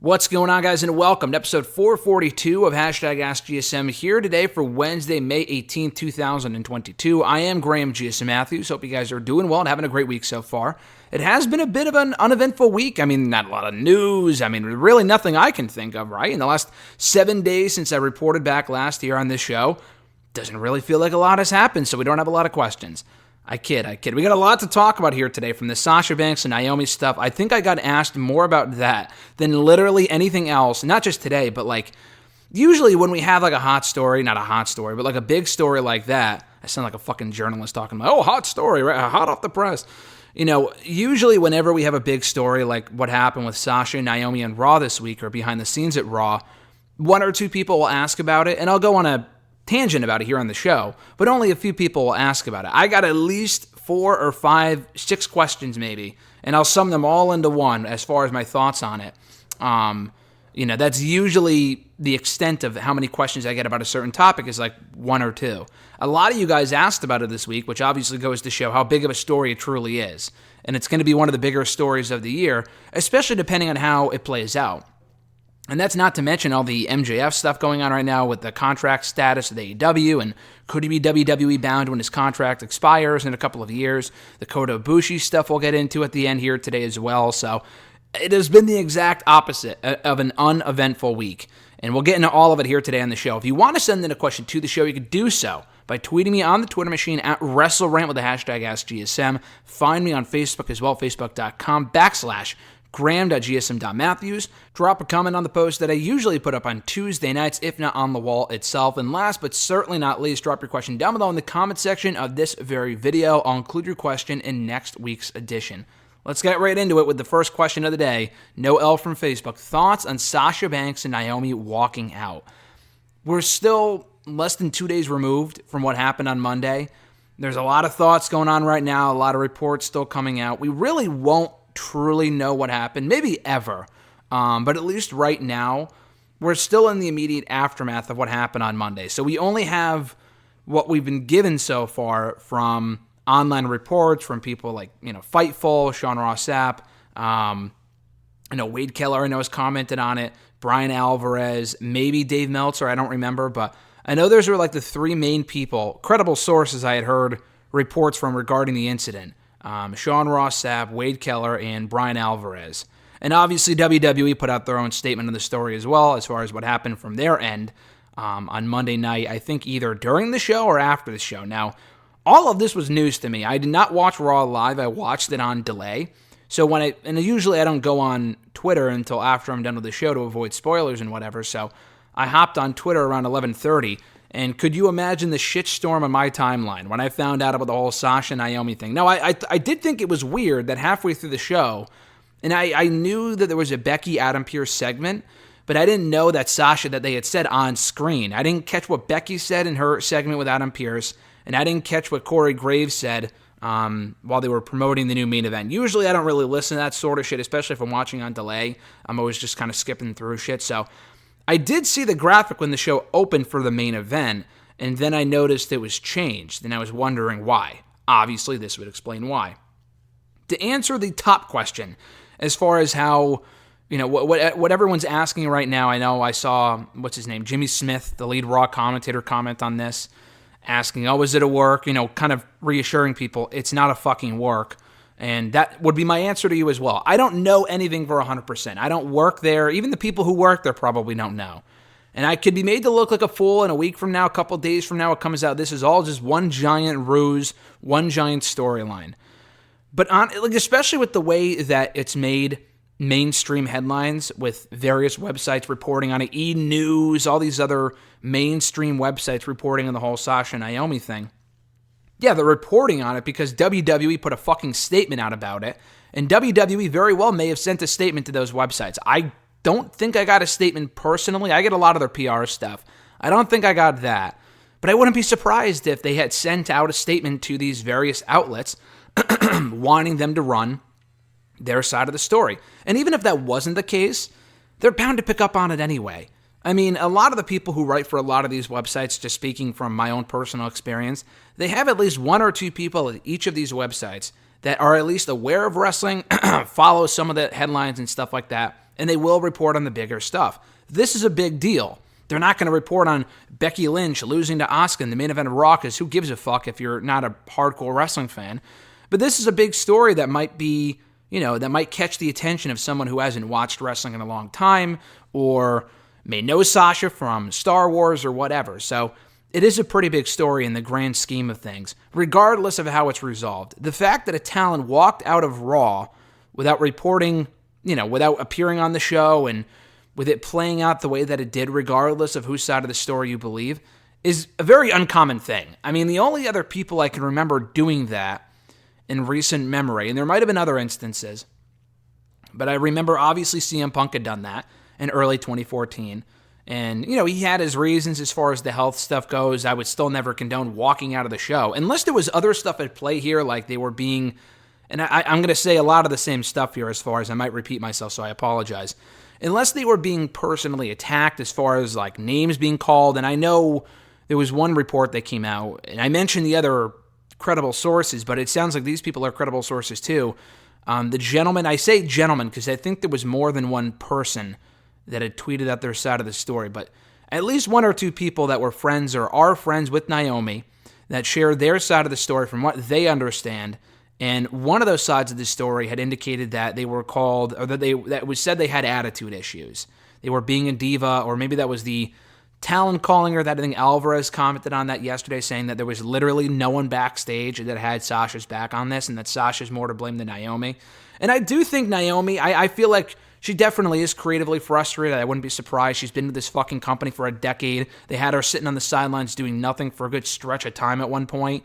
What's going on, guys, and welcome to episode 442 of #AskGSM here today for Wednesday, May 18th, 2022. I am Graham GSM Matthews. Hope you guys are doing well and having a great week so far. It has been a bit of an uneventful week. I mean, not a lot of news. I mean, really nothing I can think of, right? In the last 7 days since I reported back last year on this show, doesn't really feel like a lot has happened, so we don't have a lot of questions. I kid. We got a lot to talk about here today, from the Sasha Banks and Naomi stuff. I think I got asked more about that than literally anything else, not just today, but like usually when we have like a hot story, not a hot story, but like a big story like that, I sound like a fucking journalist talking about, oh, hot story, right? Hot off the press. You know, usually whenever we have a big story like what happened with Sasha and Naomi on Raw this week or behind the scenes at Raw, one or two people will ask about it, and I'll go on a tangent about it here on the show, but only a few people will ask about it. I got at least 4 or 5, 6 questions maybe, and I'll sum them all into one as far as my thoughts on it. That's usually the extent of how many questions I get about a certain topic is like 1 or 2. A lot of you guys asked about it this week, which obviously goes to show how big of a story it truly is, and it's going to be one of the bigger stories of the year, especially depending on how it plays out. And that's not to mention all the MJF stuff going on right now with the contract status of AEW, and could he be WWE bound when his contract expires in a couple of years? The kotabushi stuff we'll get into at the end here today as well. So it has been the exact opposite of an uneventful week. And we'll get into all of it here today on the show. If you want to send in a question to the show, you can do so by tweeting me on the Twitter machine at WrestleRant with the hashtag AskGSM. Find me on Facebook as well, facebook.com/Graham.gsm.Matthews. Drop a comment on the post that I usually put up on Tuesday nights, if not on the wall itself. And last but certainly not least, drop your question down below in the comment section of this very video. I'll include your question in next week's edition. Let's get right into it with the first question of the day. Noel from Facebook. Thoughts on Sasha Banks and Naomi walking out? We're still less than 2 days removed from what happened on Monday. There's a lot of thoughts going on right now, a lot of reports still coming out. We really won't truly know what happened, maybe ever, but at least right now, we're still in the immediate aftermath of what happened on Monday. So we only have what we've been given so far from online reports, from people like, Fightful, Sean Ross Sapp, Wade Keller, I know, has commented on it, Brian Alvarez, maybe Dave Meltzer, I don't remember, but I know those were like the 3 main people, credible sources I had heard reports from regarding the incident. Sean Ross Sapp, Wade Keller, and Brian Alvarez. And obviously WWE put out their own statement on the story as well, as far as what happened from their end on Monday night, I think either during the show or after the show. Now, all of this was news to me. I did not watch Raw live. I watched it on delay. So usually I don't go on Twitter until after I'm done with the show to avoid spoilers and whatever. So I hopped on Twitter around 11:30. And could you imagine the shitstorm on my timeline when I found out about the whole Sasha and Naomi thing? Now, I did think it was weird that halfway through the show, and I knew that there was a Becky Adam Pearce segment, but I didn't know that Sasha, that they had said on screen. I didn't catch what Becky said in her segment with Adam Pearce, and I didn't catch what Corey Graves said while they were promoting the new main event. Usually I don't really listen to that sort of shit, especially if I'm watching on delay. I'm always just kind of skipping through shit, so I did see the graphic when the show opened for the main event, and then I noticed it was changed, and I was wondering why. Obviously, this would explain why. To answer the top question, as far as how, what everyone's asking right now, I know I saw, Jimmy Smith, the lead Raw commentator, comment on this, asking, oh, is it a work? Kind of reassuring people, it's not a fucking work. And that would be my answer to you as well. I don't know anything for 100%. I don't work there. Even the people who work there probably don't know. And I could be made to look like a fool in a week from now, a couple days from now, it comes out this is all just one giant ruse, one giant storyline. But especially with the way that it's made mainstream headlines with various websites reporting on it, E! News, all these other mainstream websites reporting on the whole Sasha and Naomi thing. Yeah, they're reporting on it because WWE put a fucking statement out about it, and WWE very well may have sent a statement to those websites. I don't think I got a statement personally. I get a lot of their PR stuff. I don't think I got that. But I wouldn't be surprised if they had sent out a statement to these various outlets wanting them to run their side of the story. And even if that wasn't the case, they're bound to pick up on it anyway. I mean, a lot of the people who write for a lot of these websites, just speaking from my own personal experience, they have at least 1 or 2 people at each of these websites that are at least aware of wrestling, follow some of the headlines and stuff like that, and they will report on the bigger stuff. This is a big deal. They're not going to report on Becky Lynch losing to Asuka in the main event of Raw, because who gives a fuck if you're not a hardcore wrestling fan? But this is a big story that might be, that might catch the attention of someone who hasn't watched wrestling in a long time, or may know Sasha from Star Wars or whatever. So it is a pretty big story in the grand scheme of things, regardless of how it's resolved. The fact that a talent walked out of Raw without reporting, without appearing on the show, and with it playing out the way that it did, regardless of whose side of the story you believe, is a very uncommon thing. I mean, the only other people I can remember doing that in recent memory, and there might have been other instances, but I remember obviously CM Punk had done that in early 2014. And, he had his reasons as far as the health stuff goes. I would still never condone walking out of the show, unless there was other stuff at play here, like they were being, and I'm going to say a lot of the same stuff here as far as I might repeat myself, so I apologize. Unless they were being personally attacked as far as like names being called, and I know there was one report that came out, and I mentioned the other credible sources, but it sounds like these people are credible sources too. The gentleman, I say gentleman because I think there was more than one person that had tweeted out their side of the story, but at least one or two people that were friends or are friends with Naomi that shared their side of the story from what they understand. And one of those sides of the story had indicated that they were called, or that was said they had attitude issues. They were being a diva, or maybe that was the talent calling her. That I think Alvarez commented on that yesterday, saying that there was literally no one backstage that had Sasha's back on this, and that Sasha's more to blame than Naomi. And I do think Naomi, I feel like she definitely is creatively frustrated. I wouldn't be surprised. She's been with this fucking company for a decade. They had her sitting on the sidelines doing nothing for a good stretch of time at one point.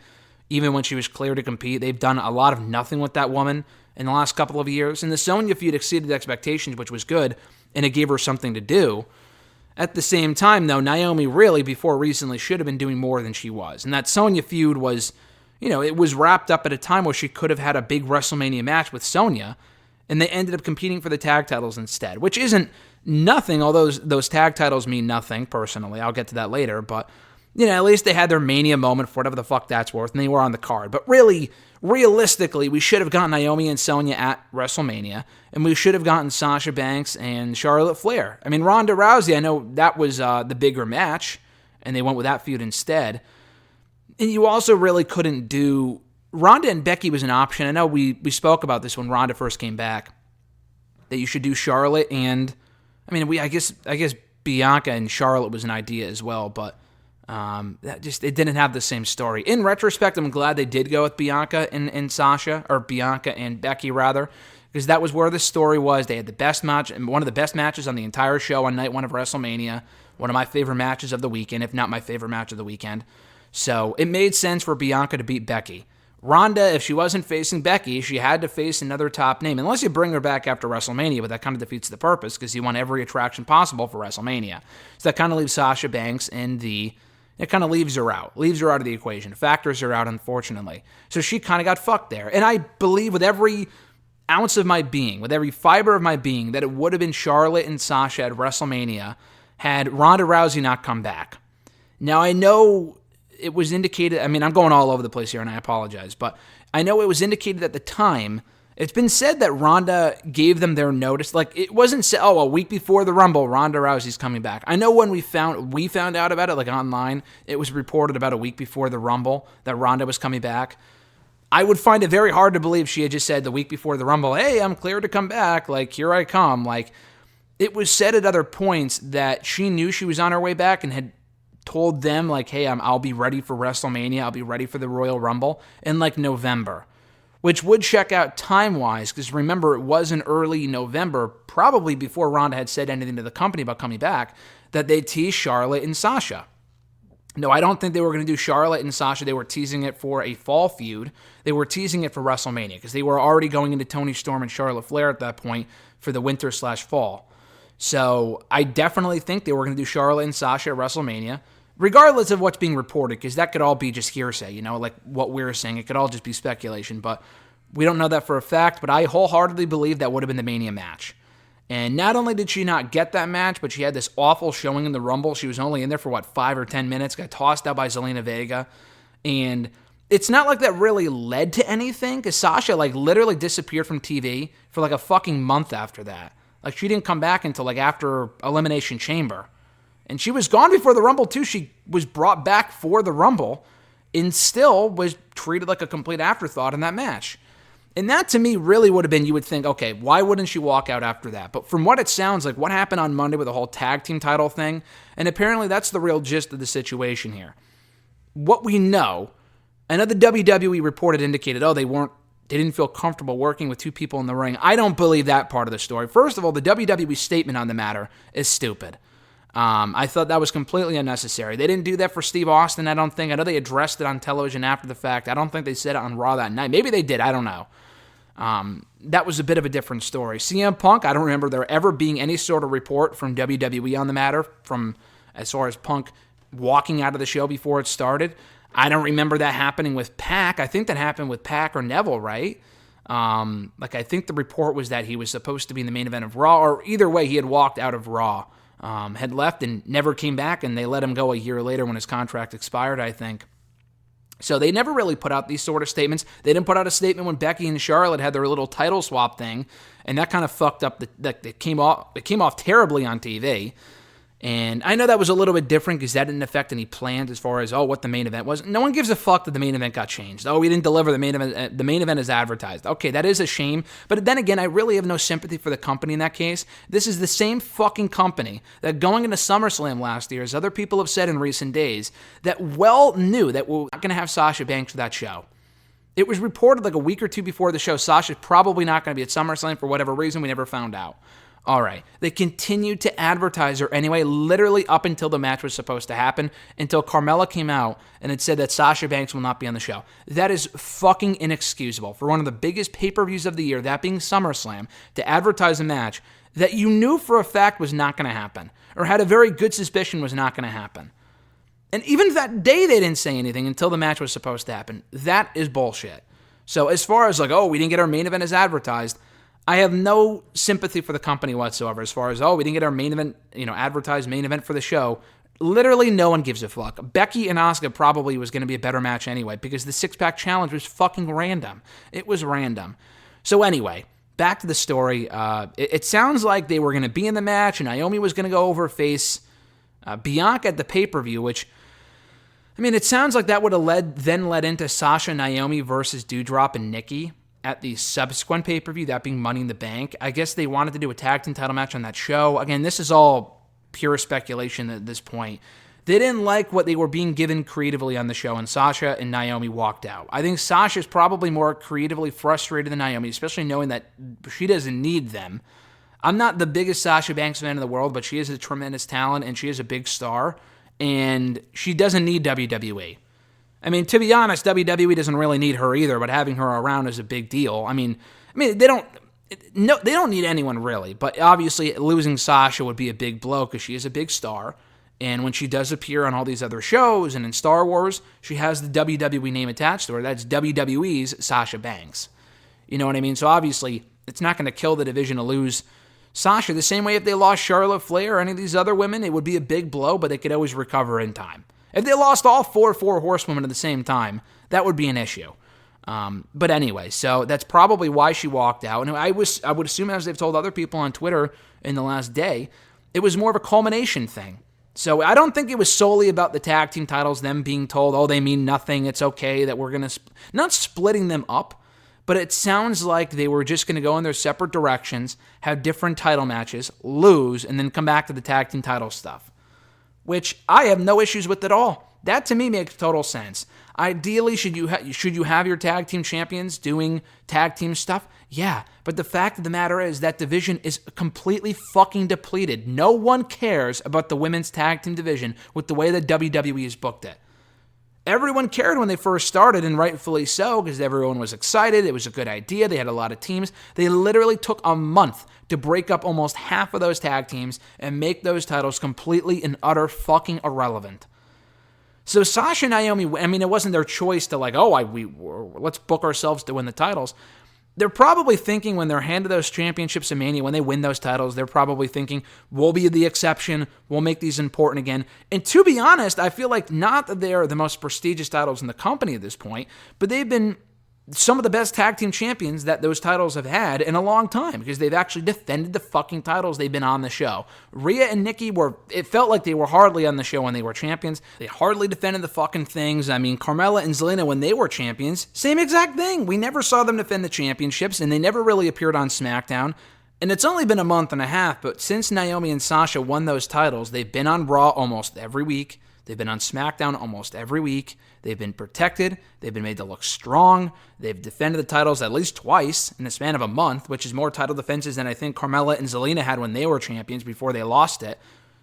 Even when she was clear to compete, they've done a lot of nothing with that woman in the last couple of years. And the Sonya feud exceeded expectations, which was good, and it gave her something to do. At the same time, though, Naomi really, before recently, should have been doing more than she was. And that Sonya feud was, it was wrapped up at a time where she could have had a big WrestleMania match with Sonya, and they ended up competing for the tag titles instead, which isn't nothing, although those tag titles mean nothing, personally. I'll get to that later, but at least they had their Mania moment for whatever the fuck that's worth, and they were on the card. But really, realistically, we should have gotten Naomi and Sonya at WrestleMania, and we should have gotten Sasha Banks and Charlotte Flair. I mean, Ronda Rousey, I know that was the bigger match, and they went with that feud instead. And you also really couldn't do... Rhonda and Becky was an option. I know we spoke about this when Rhonda first came back, that you should do Charlotte and... I guess Bianca and Charlotte was an idea as well, but... it didn't have the same story. In retrospect, I'm glad they did go with Bianca and Sasha, or Bianca and Becky rather, because that was where the story was. They had the best match, and one of the best matches on the entire show on night one of WrestleMania, one of my favorite matches of the weekend, if not my favorite match of the weekend. So it made sense for Bianca to beat Becky. Ronda, if she wasn't facing Becky, she had to face another top name, unless you bring her back after WrestleMania, but that kind of defeats the purpose, because you want every attraction possible for WrestleMania. So that kind of leaves Sasha Banks in the... It kind of leaves her out of the equation, factors her out, unfortunately. So she kind of got fucked there. And I believe with every ounce of my being, with every fiber of my being, that it would have been Charlotte and Sasha at WrestleMania had Ronda Rousey not come back. Now, I know it was indicated, I'm going all over the place here, and I apologize, but I know it was indicated at the time. It's been said that Ronda gave them their notice. Like, it wasn't said, a week before the Rumble, Ronda Rousey's coming back. I know when we found out about it, like online, it was reported about a week before the Rumble that Ronda was coming back. I would find it very hard to believe she had just said the week before the Rumble, hey, I'm clear to come back, like, here I come. Like, it was said at other points that she knew she was on her way back and had told them, like, hey, I'll be ready for WrestleMania, I'll be ready for the Royal Rumble in, like, November. Which would check out time-wise, because remember, it was in early November, probably before Ronda had said anything to the company about coming back, that they teased Charlotte and Sasha. No, I don't think they were going to do Charlotte and Sasha. They were teasing it for a fall feud. They were teasing it for WrestleMania, because they were already going into Toni Storm and Charlotte Flair at that point for the winter/fall. So I definitely think they were going to do Charlotte and Sasha at WrestleMania, regardless of what's being reported, because that could all be just hearsay, like what we're saying. It could all just be speculation, but we don't know that for a fact, but I wholeheartedly believe that would have been the Mania match. And not only did she not get that match, but she had this awful showing in the Rumble. She was only in there for, 5 or 10 minutes, got tossed out by Zelina Vega, and it's not like that really led to anything, because Sasha, literally disappeared from TV for, a fucking month after that. Like, she didn't come back until, like, after Elimination Chamber. And she was gone before the Rumble, too. She was brought back for the Rumble and still was treated like a complete afterthought in that match. And that, to me, really would have been, you would think, okay, why wouldn't she walk out after that? But from what it sounds like, what happened on Monday with the whole tag team title thing, and apparently that's the real gist of the situation here. What we know, I know the WWE report had indicated, they didn't feel comfortable working with two people in the ring. I don't believe that part of the story. First of all, the WWE statement on the matter is stupid. I thought that was completely unnecessary. They didn't do that for Steve Austin, I don't think. I know they addressed it on television after the fact. I don't think they said it on Raw that night. Maybe they did. I don't know. That was a bit of a different story. CM Punk, I don't remember there ever being any sort of report from WWE on the matter, from as far as Punk walking out of the show before it started. I don't remember that happening with Pac. I think that happened with Pac or Neville, right? I think the report was that he was supposed to be in the main event of Raw, or either way, he had walked out of Raw, had left and never came back, and they let him go a year later when his contract expired, I think. So they never really put out these sort of statements. They didn't put out a statement when Becky and Charlotte had their little title swap thing, and that kind of fucked up. It came off terribly on TV. And I know that was a little bit different because that didn't affect any plans as far as, what the main event was. No one gives a fuck that the main event got changed. We didn't deliver the main event. The main event is advertised. Okay, that is a shame. But then again, I really have no sympathy for the company in that case. This is the same fucking company that going into SummerSlam last year, as other people have said in recent days, that well knew that we're not going to have Sasha Banks for that show. It was reported like a week or two before the show, Sasha's probably not going to be at SummerSlam for whatever reason. We never found out. All right. They continued to advertise her anyway, literally up until the match was supposed to happen, until Carmella came out and it said that Sasha Banks will not be on the show. That is fucking inexcusable. For one of the biggest pay-per-views of the year, that being SummerSlam, to advertise a match that you knew for a fact was not going to happen, or had a very good suspicion was not going to happen. And even that day, they didn't say anything until the match was supposed to happen. That is bullshit. So as far as we didn't get our main event as advertised, I have no sympathy for the company whatsoever as far as, we didn't get our main event, advertised main event for the show. Literally no one gives a fuck. Becky and Asuka probably was going to be a better match anyway because the six-pack challenge was fucking random. It was random. So anyway, back to the story. It sounds like they were going to be in the match and Naomi was going to go over face Bianca at the pay-per-view, which, it sounds like that would have led into Sasha, Naomi versus Doudrop and Nikki at the subsequent pay-per-view, that being Money in the Bank. I guess they wanted to do a tag team title match on that show. Again, this is all pure speculation at this point. They didn't like what they were being given creatively on the show, and Sasha and Naomi walked out. I think Sasha's probably more creatively frustrated than Naomi, especially knowing that she doesn't need them. I'm not the biggest Sasha Banks fan in the world, but she is a tremendous talent, and she is a big star, and she doesn't need WWE. To be honest, WWE doesn't really need her either, but having her around is a big deal. They don't need anyone really, but obviously losing Sasha would be a big blow because she is a big star, and when she does appear on all these other shows and in Star Wars, she has the WWE name attached to her. That's WWE's Sasha Banks. You know what I mean? So obviously, it's not going to kill the division to lose Sasha. The same way if they lost Charlotte Flair or any of these other women, it would be a big blow, but they could always recover in time. If they lost all four horsewomen at the same time, that would be an issue. But anyway, so that's probably why she walked out. And I would assume, as they've told other people on Twitter in the last day, it was more of a culmination thing. So I don't think it was solely about the tag team titles, them being told, they mean nothing, it's okay that we're going to... Not splitting them up, but it sounds like they were just going to go in their separate directions, have different title matches, lose, and then come back to the tag team title stuff, which I have no issues with at all. That to me makes total sense. Ideally, should you have your tag team champions doing tag team stuff? Yeah, but the fact of the matter is that division is completely fucking depleted. No one cares about the women's tag team division with the way that WWE has booked it. Everyone cared when they first started, and rightfully so, because everyone was excited. It was a good idea. They had a lot of teams. They literally took a month to break up almost half of those tag teams and make those titles completely and utter fucking irrelevant. So Sasha and Naomi, it wasn't their choice to let's book ourselves to win the titles. They're probably thinking when they're handed those championships in Mania, when they win those titles, they're probably thinking, we'll be the exception, we'll make these important again. And to be honest, I feel like not that they're the most prestigious titles in the company at this point, but they've been some of the best tag team champions that those titles have had in a long time, because they've actually defended the fucking titles they've been on the show. Rhea and Nikki it felt like they were hardly on the show when they were champions. They hardly defended the fucking things. I mean, Carmella and Zelina, when they were champions, same exact thing. We never saw them defend the championships, and they never really appeared on SmackDown. And it's only been a month and a half, but since Naomi and Sasha won those titles, they've been on Raw almost every week. They've been on SmackDown almost every week. They've been protected. They've been made to look strong. They've defended the titles at least twice in the span of a month, which is more title defenses than I think Carmella and Zelina had when they were champions before they lost it.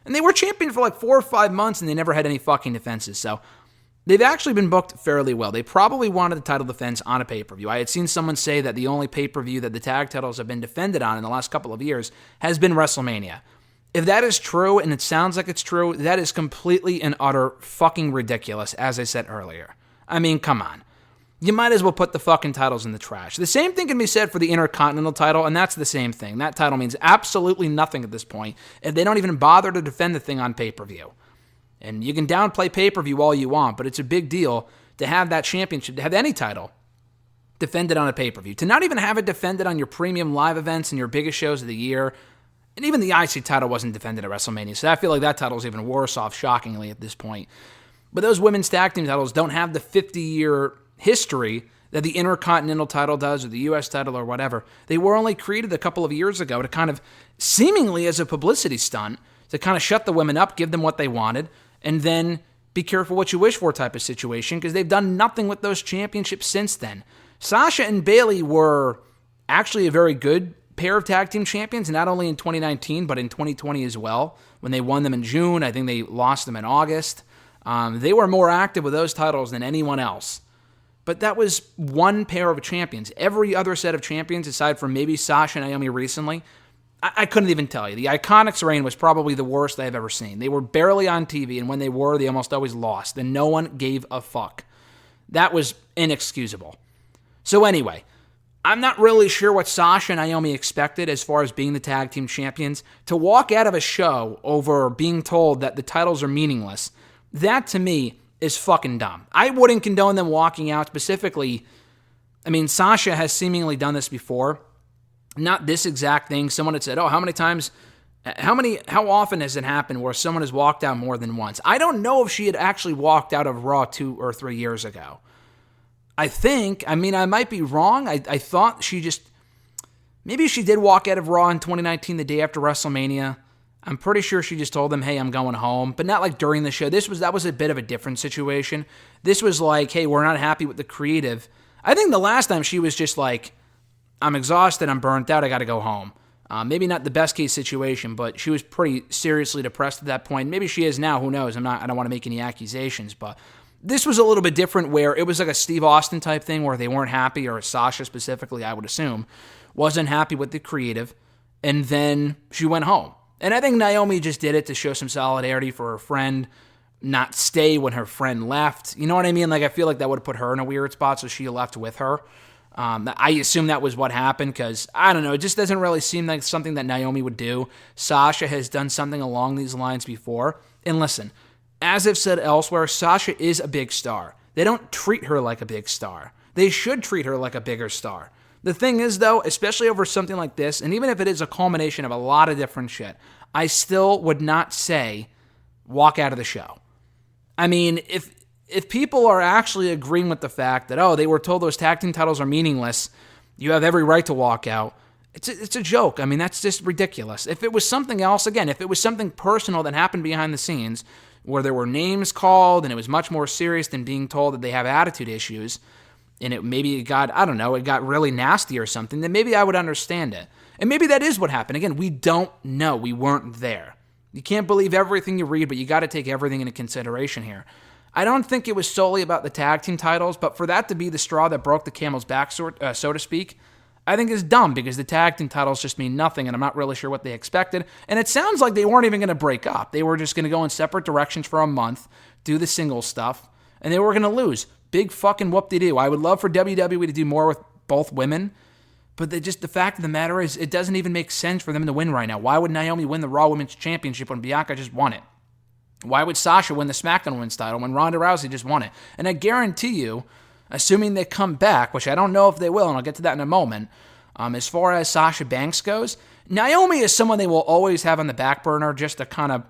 And they were champions for like 4 or 5 months, and they never had any fucking defenses. So they've actually been booked fairly well. They probably wanted the title defense on a pay-per-view. I had seen someone say that the only pay-per-view that the tag titles have been defended on in the last couple of years has been WrestleMania. If that is true, and it sounds like it's true, that is completely and utter fucking ridiculous, as I said earlier. I mean, come on. You might as well put the fucking titles in the trash. The same thing can be said for the Intercontinental title, and that's the same thing. That title means absolutely nothing at this point if they don't even bother to defend the thing on pay-per-view. And you can downplay pay-per-view all you want, but it's a big deal to have that championship, to have any title defended on a pay-per-view. To not even have it defended on your premium live events and your biggest shows of the year. And even the IC title wasn't defended at WrestleMania, so I feel like that title is even worse off, shockingly, at this point. But those women's tag team titles don't have the 50-year history that the Intercontinental title does, or the U.S. title, or whatever. They were only created a couple of years ago to kind of, seemingly as a publicity stunt, to kind of shut the women up, give them what they wanted, and then be careful what you wish for type of situation, because they've done nothing with those championships since then. Sasha and Bayley were actually a very good pair of tag team champions, not only in 2019, but in 2020 as well. When they won them in June, I think they lost them in August. They were more active with those titles than anyone else. But that was one pair of champions. Every other set of champions, aside from maybe Sasha and Naomi recently, I couldn't even tell you. The Iconics reign was probably the worst I've ever seen. They were barely on TV, and when they were, they almost always lost, and no one gave a fuck. That was inexcusable. So anyway, I'm not really sure what Sasha and Naomi expected as far as being the tag team champions. To walk out of a show over being told that the titles are meaningless, that to me is fucking dumb. I wouldn't condone them walking out specifically. I mean, Sasha has seemingly done this before. Not this exact thing. Someone had said, how often has it happened where someone has walked out more than once? I don't know if she had actually walked out of Raw 2 or 3 years ago. I might be wrong. I thought maybe she did walk out of Raw in 2019, the day after WrestleMania. I'm pretty sure she just told them, hey, I'm going home, but not like during the show. That was a bit of a different situation. This was like, hey, we're not happy with the creative. I think the last time she was just like, I'm exhausted, I'm burnt out, I got to go home. Maybe not the best case situation, but she was pretty seriously depressed at that point. Maybe she is now, who knows? I don't want to make any accusations, but this was a little bit different, where it was like a Steve Austin type thing where they weren't happy, or Sasha specifically, I would assume, wasn't happy with the creative, and then she went home. And I think Naomi just did it to show some solidarity for her friend, not stay when her friend left. You know what I mean? Like, I feel like that would have put her in a weird spot, so she left with her. I assume that was what happened, because, I don't know, it just doesn't really seem like something that Naomi would do. Sasha has done something along these lines before. And listen, as I've said elsewhere, Sasha is a big star. They don't treat her like a big star. They should treat her like a bigger star. The thing is, though, especially over something like this, and even if it is a culmination of a lot of different shit, I still would not say walk out of the show. I mean, if people are actually agreeing with the fact that, they were told those tag team titles are meaningless, you have every right to walk out. It's a joke. I mean, that's just ridiculous. If it was something else, again, if it was something personal that happened behind the scenes, where there were names called and it was much more serious than being told that they have attitude issues, and it got really nasty or something, then maybe I would understand it. And maybe that is what happened. Again, we don't know. We weren't there. You can't believe everything you read, but you got to take everything into consideration here. I don't think it was solely about the tag team titles, but for that to be the straw that broke the camel's back, so to speak, I think is dumb, because the tag team titles just mean nothing, and I'm not really sure what they expected. And it sounds like they weren't even going to break up. They were just going to go in separate directions for a month, do the singles stuff, and they were going to lose. Big fucking whoop-de-doo. I would love for WWE to do more with both women, but the fact of the matter is, it doesn't even make sense for them to win right now. Why would Naomi win the Raw Women's Championship when Bianca just won it? Why would Sasha win the SmackDown Women's title when Ronda Rousey just won it? And I guarantee you, assuming they come back, which I don't know if they will, and I'll get to that in a moment. As far as Sasha Banks goes, Naomi is someone they will always have on the back burner just to kind of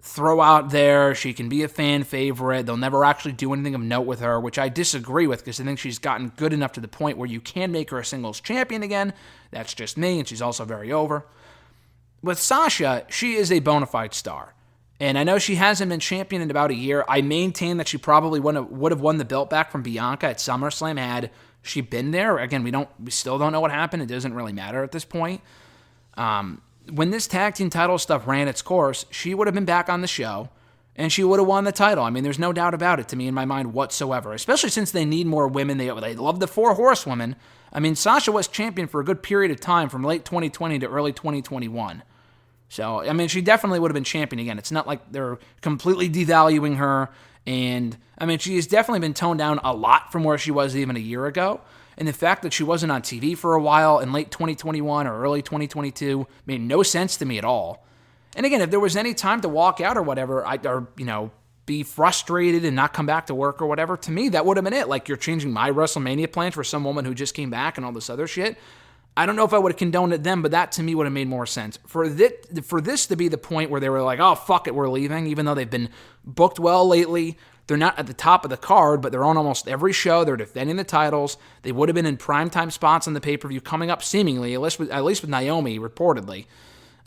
throw out there. She can be a fan favorite. They'll never actually do anything of note with her, which I disagree with because I think she's gotten good enough to the point where you can make her a singles champion again. That's just me, and she's also very over. With Sasha, she is a bona fide star. And I know she hasn't been champion in about a year. I maintain that she probably would have won the belt back from Bianca at SummerSlam had she been there. Again, we still don't know what happened. It doesn't really matter at this point. When this tag team title stuff ran its course, she would have been back on the show, and she would have won the title. I mean, there's no doubt about it to me in my mind whatsoever, especially since they need more women. They love the 4 horsewomen. I mean, Sasha was champion for a good period of time from late 2020 to early 2021. So, I mean, she definitely would have been champion again. It's not like they're completely devaluing her. And, I mean, she has definitely been toned down a lot from where she was even a year ago. And the fact that she wasn't on TV for a while in late 2021 or early 2022 made no sense to me at all. And again, if there was any time to walk out or whatever, be frustrated and not come back to work or whatever, to me, that would have been it. Like, you're changing my WrestleMania plans for some woman who just came back and all this other shit. I don't know if I would have condoned it then, but that to me would have made more sense. For this to be the point where they were like, oh, fuck it, we're leaving, even though they've been booked well lately. They're not at the top of the card, but they're on almost every show. They're defending the titles. They would have been in primetime spots on the pay-per-view coming up seemingly, at least with Naomi, reportedly.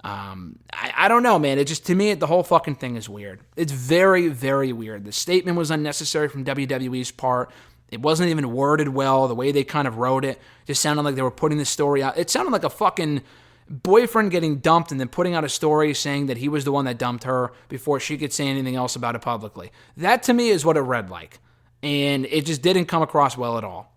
I don't know, man. It just, to me, the whole fucking thing is weird. It's very, very weird. The statement was unnecessary from WWE's part. It wasn't even worded well. The way they kind of wrote it just sounded like they were putting the story out. It sounded like a fucking boyfriend getting dumped and then putting out a story saying that he was the one that dumped her before she could say anything else about it publicly. That, to me, is what it read like. And it just didn't come across well at all.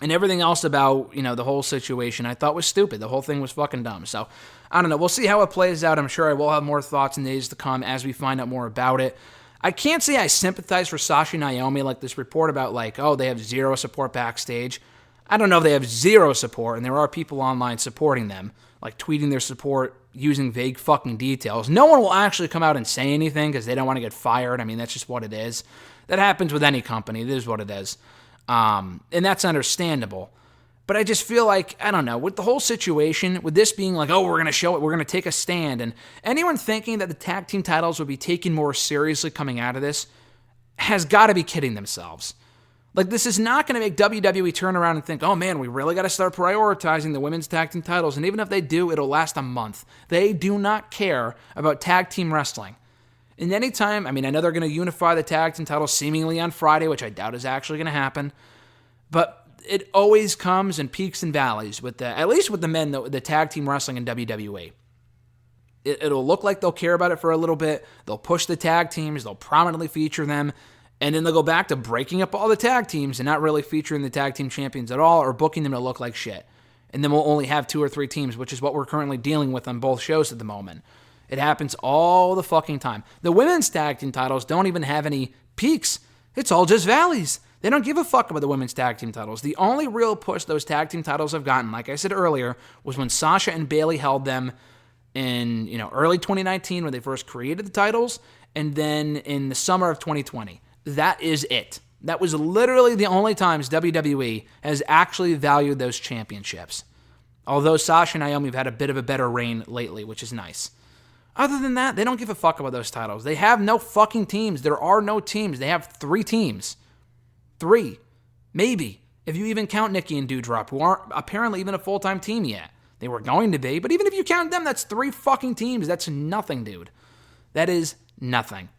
And everything else about, the whole situation I thought was stupid. The whole thing was fucking dumb. So, I don't know. We'll see how it plays out. I'm sure I will have more thoughts in days to come as we find out more about it. I can't say I sympathize for Sasha and Naomi, like this report about they have zero support backstage. I don't know if they have zero support, and there are people online supporting them, like tweeting their support using vague fucking details. No one will actually come out and say anything because they don't want to get fired. I mean, that's just what it is. That happens with any company. It is what it is. And that's understandable. But I just feel like, I don't know, with the whole situation, with this being like, we're going to show it, we're going to take a stand, and anyone thinking that the tag team titles would be taken more seriously coming out of this has got to be kidding themselves. Like, this is not going to make WWE turn around and think, oh man, we really got to start prioritizing the women's tag team titles, and even if they do, it'll last a month. They do not care about tag team wrestling. And anytime, I know they're going to unify the tag team titles seemingly on Friday, which I doubt is actually going to happen, but it always comes in peaks and valleys, at least with the men, the tag team wrestling in WWE. It'll look like they'll care about it for a little bit. They'll push the tag teams. They'll prominently feature them. And then they'll go back to breaking up all the tag teams and not really featuring the tag team champions at all or booking them to look like shit. And then we'll only have 2 or 3 teams, which is what we're currently dealing with on both shows at the moment. It happens all the fucking time. The women's tag team titles don't even have any peaks. It's all just valleys. They don't give a fuck about the women's tag team titles. The only real push those tag team titles have gotten, like I said earlier, was when Sasha and Bayley held them in early 2019 when they first created the titles, and then in the summer of 2020. That is it. That was literally the only times WWE has actually valued those championships. Although Sasha and Naomi have had a bit of a better reign lately, which is nice. Other than that, they don't give a fuck about those titles. They have no fucking teams. There are no teams. They have 3 teams. 3. Maybe. If you even count Nikki and Doudrop, who aren't apparently even a full-time team yet. They were going to be, but even if you count them, that's 3 fucking teams. That's nothing, dude. That is nothing.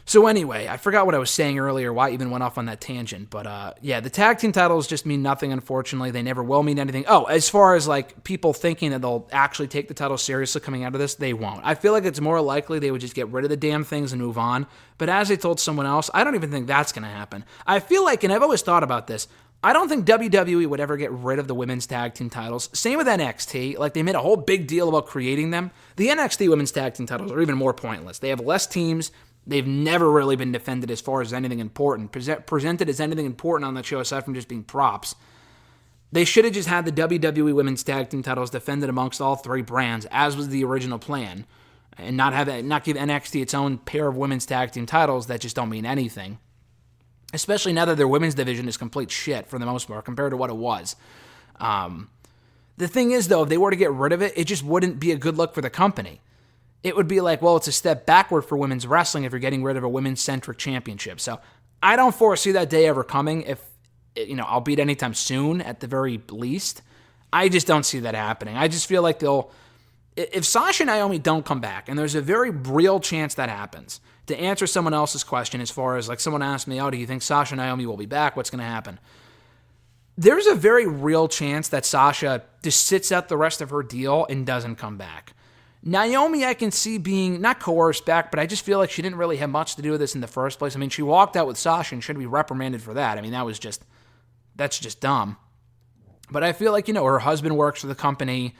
So anyway, I forgot what I was saying earlier, why I even went off on that tangent. But the tag team titles just mean nothing, unfortunately. They never will mean anything. Oh, as far as people thinking that they'll actually take the title seriously coming out of this, they won't. I feel like it's more likely they would just get rid of the damn things and move on. But as I told someone else, I don't even think that's going to happen. I feel like, and I've always thought about this, I don't think WWE would ever get rid of the women's tag team titles. Same with NXT. They made a whole big deal about creating them. The NXT women's tag team titles are even more pointless. They have less teams. They've never really been defended as far as anything important, presented as anything important on that show aside from just being props. They should have just had the WWE Women's Tag Team titles defended amongst all 3 brands, as was the original plan, and not give NXT its own pair of women's tag team titles that just don't mean anything. especially now that their women's division is complete shit for the most part compared to what it was. The thing is, though, if they were to get rid of it, it just wouldn't be a good look for the company. It would be like, well, it's a step backward for women's wrestling if you're getting rid of a women's-centric championship. So I don't foresee that day ever coming, if, albeit anytime soon at the very least. I just don't see that happening. I just feel like if Sasha and Naomi don't come back, and there's a very real chance that happens, to answer someone else's question as far as, like, someone asked me, do you think Sasha and Naomi will be back? What's going to happen? There's a very real chance that Sasha just sits out the rest of her deal and doesn't come back. Naomi, I can see being not coerced back, but I just feel like she didn't really have much to do with this in the first place. I mean, she walked out with Sasha and should be reprimanded for that. I mean, that's just dumb. But I feel like, her husband works for the company.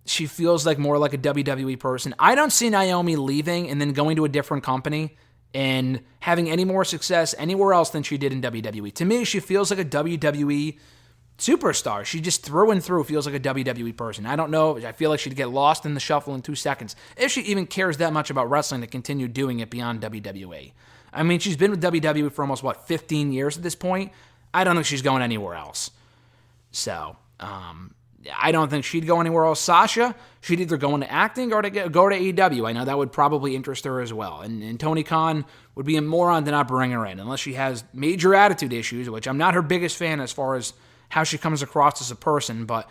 She feels like more like a WWE person. I don't see Naomi leaving and then going to a different company and having any more success anywhere else than she did in WWE. To me, she feels like a WWE superstar. She just through and through feels like a WWE person. I don't know. I feel like she'd get lost in the shuffle in 2 seconds if she even cares that much about wrestling to continue doing it beyond WWE. I mean, she's been with WWE for almost, 15 years at this point. I don't think she's going anywhere else. So, I don't think she'd go anywhere else. Sasha, she'd either go into acting or to go to AEW. I know that would probably interest her as well. And Tony Khan would be a moron to not bring her in unless she has major attitude issues, which I'm not her biggest fan as far as how she comes across as a person. But,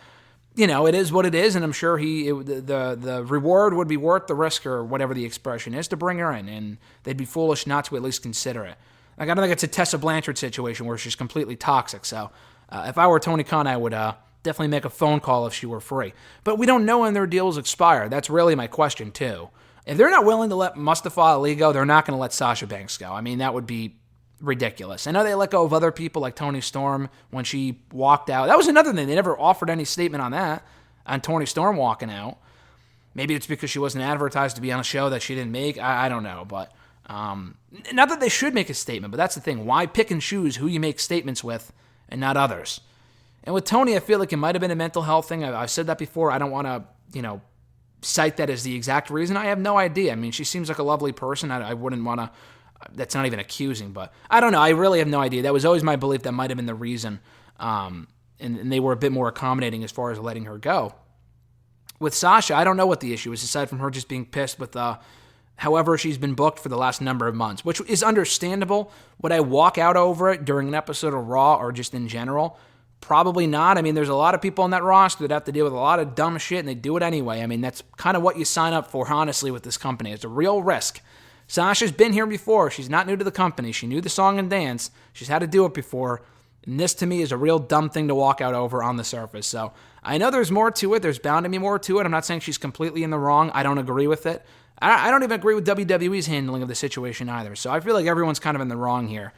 it is what it is, and I'm sure the reward would be worth the risk, or whatever the expression is, to bring her in. And they'd be foolish not to at least consider it. Like, I don't think it's a Tessa Blanchard situation where she's completely toxic. So if I were Tony Khan, I would definitely make a phone call if she were free. But we don't know when their deals expire. That's really my question, too. If they're not willing to let Mustafa Ali go, they're not going to let Sasha Banks go. I mean, that would be ridiculous. I know they let go of other people like Toni Storm when she walked out. That was another thing. They never offered any statement on that, on Toni Storm walking out. Maybe it's because she wasn't advertised to be on a show that she didn't make. I don't know. But not that they should make a statement, but that's the thing. Why pick and choose who you make statements with and not others? And with Toni, I feel like it might have been a mental health thing. I've said that before. I don't want to, cite that as the exact reason. I have no idea. I mean, she seems like a lovely person. I wouldn't want to, that's not even accusing, but I don't know. I really have no idea. That was always my belief that might have been the reason. And they were a bit more accommodating as far as letting her go. With Sasha, I don't know what the issue is, aside from her just being pissed with however she's been booked for the last number of months, which is understandable. Would I walk out over it during an episode of Raw or just in general? Probably not. I mean, there's a lot of people on that roster that have to deal with a lot of dumb shit, and they do it anyway. I mean, that's kind of what you sign up for, honestly, with this company. It's a real risk. Sasha's been here before. She's not new to the company. She knew the song and dance. She's had to do it before. And this, to me, is a real dumb thing to walk out over on the surface. So I know there's more to it. There's bound to be more to it. I'm not saying she's completely in the wrong. I don't agree with it. I don't even agree with WWE's handling of the situation either. So I feel like everyone's kind of in the wrong here.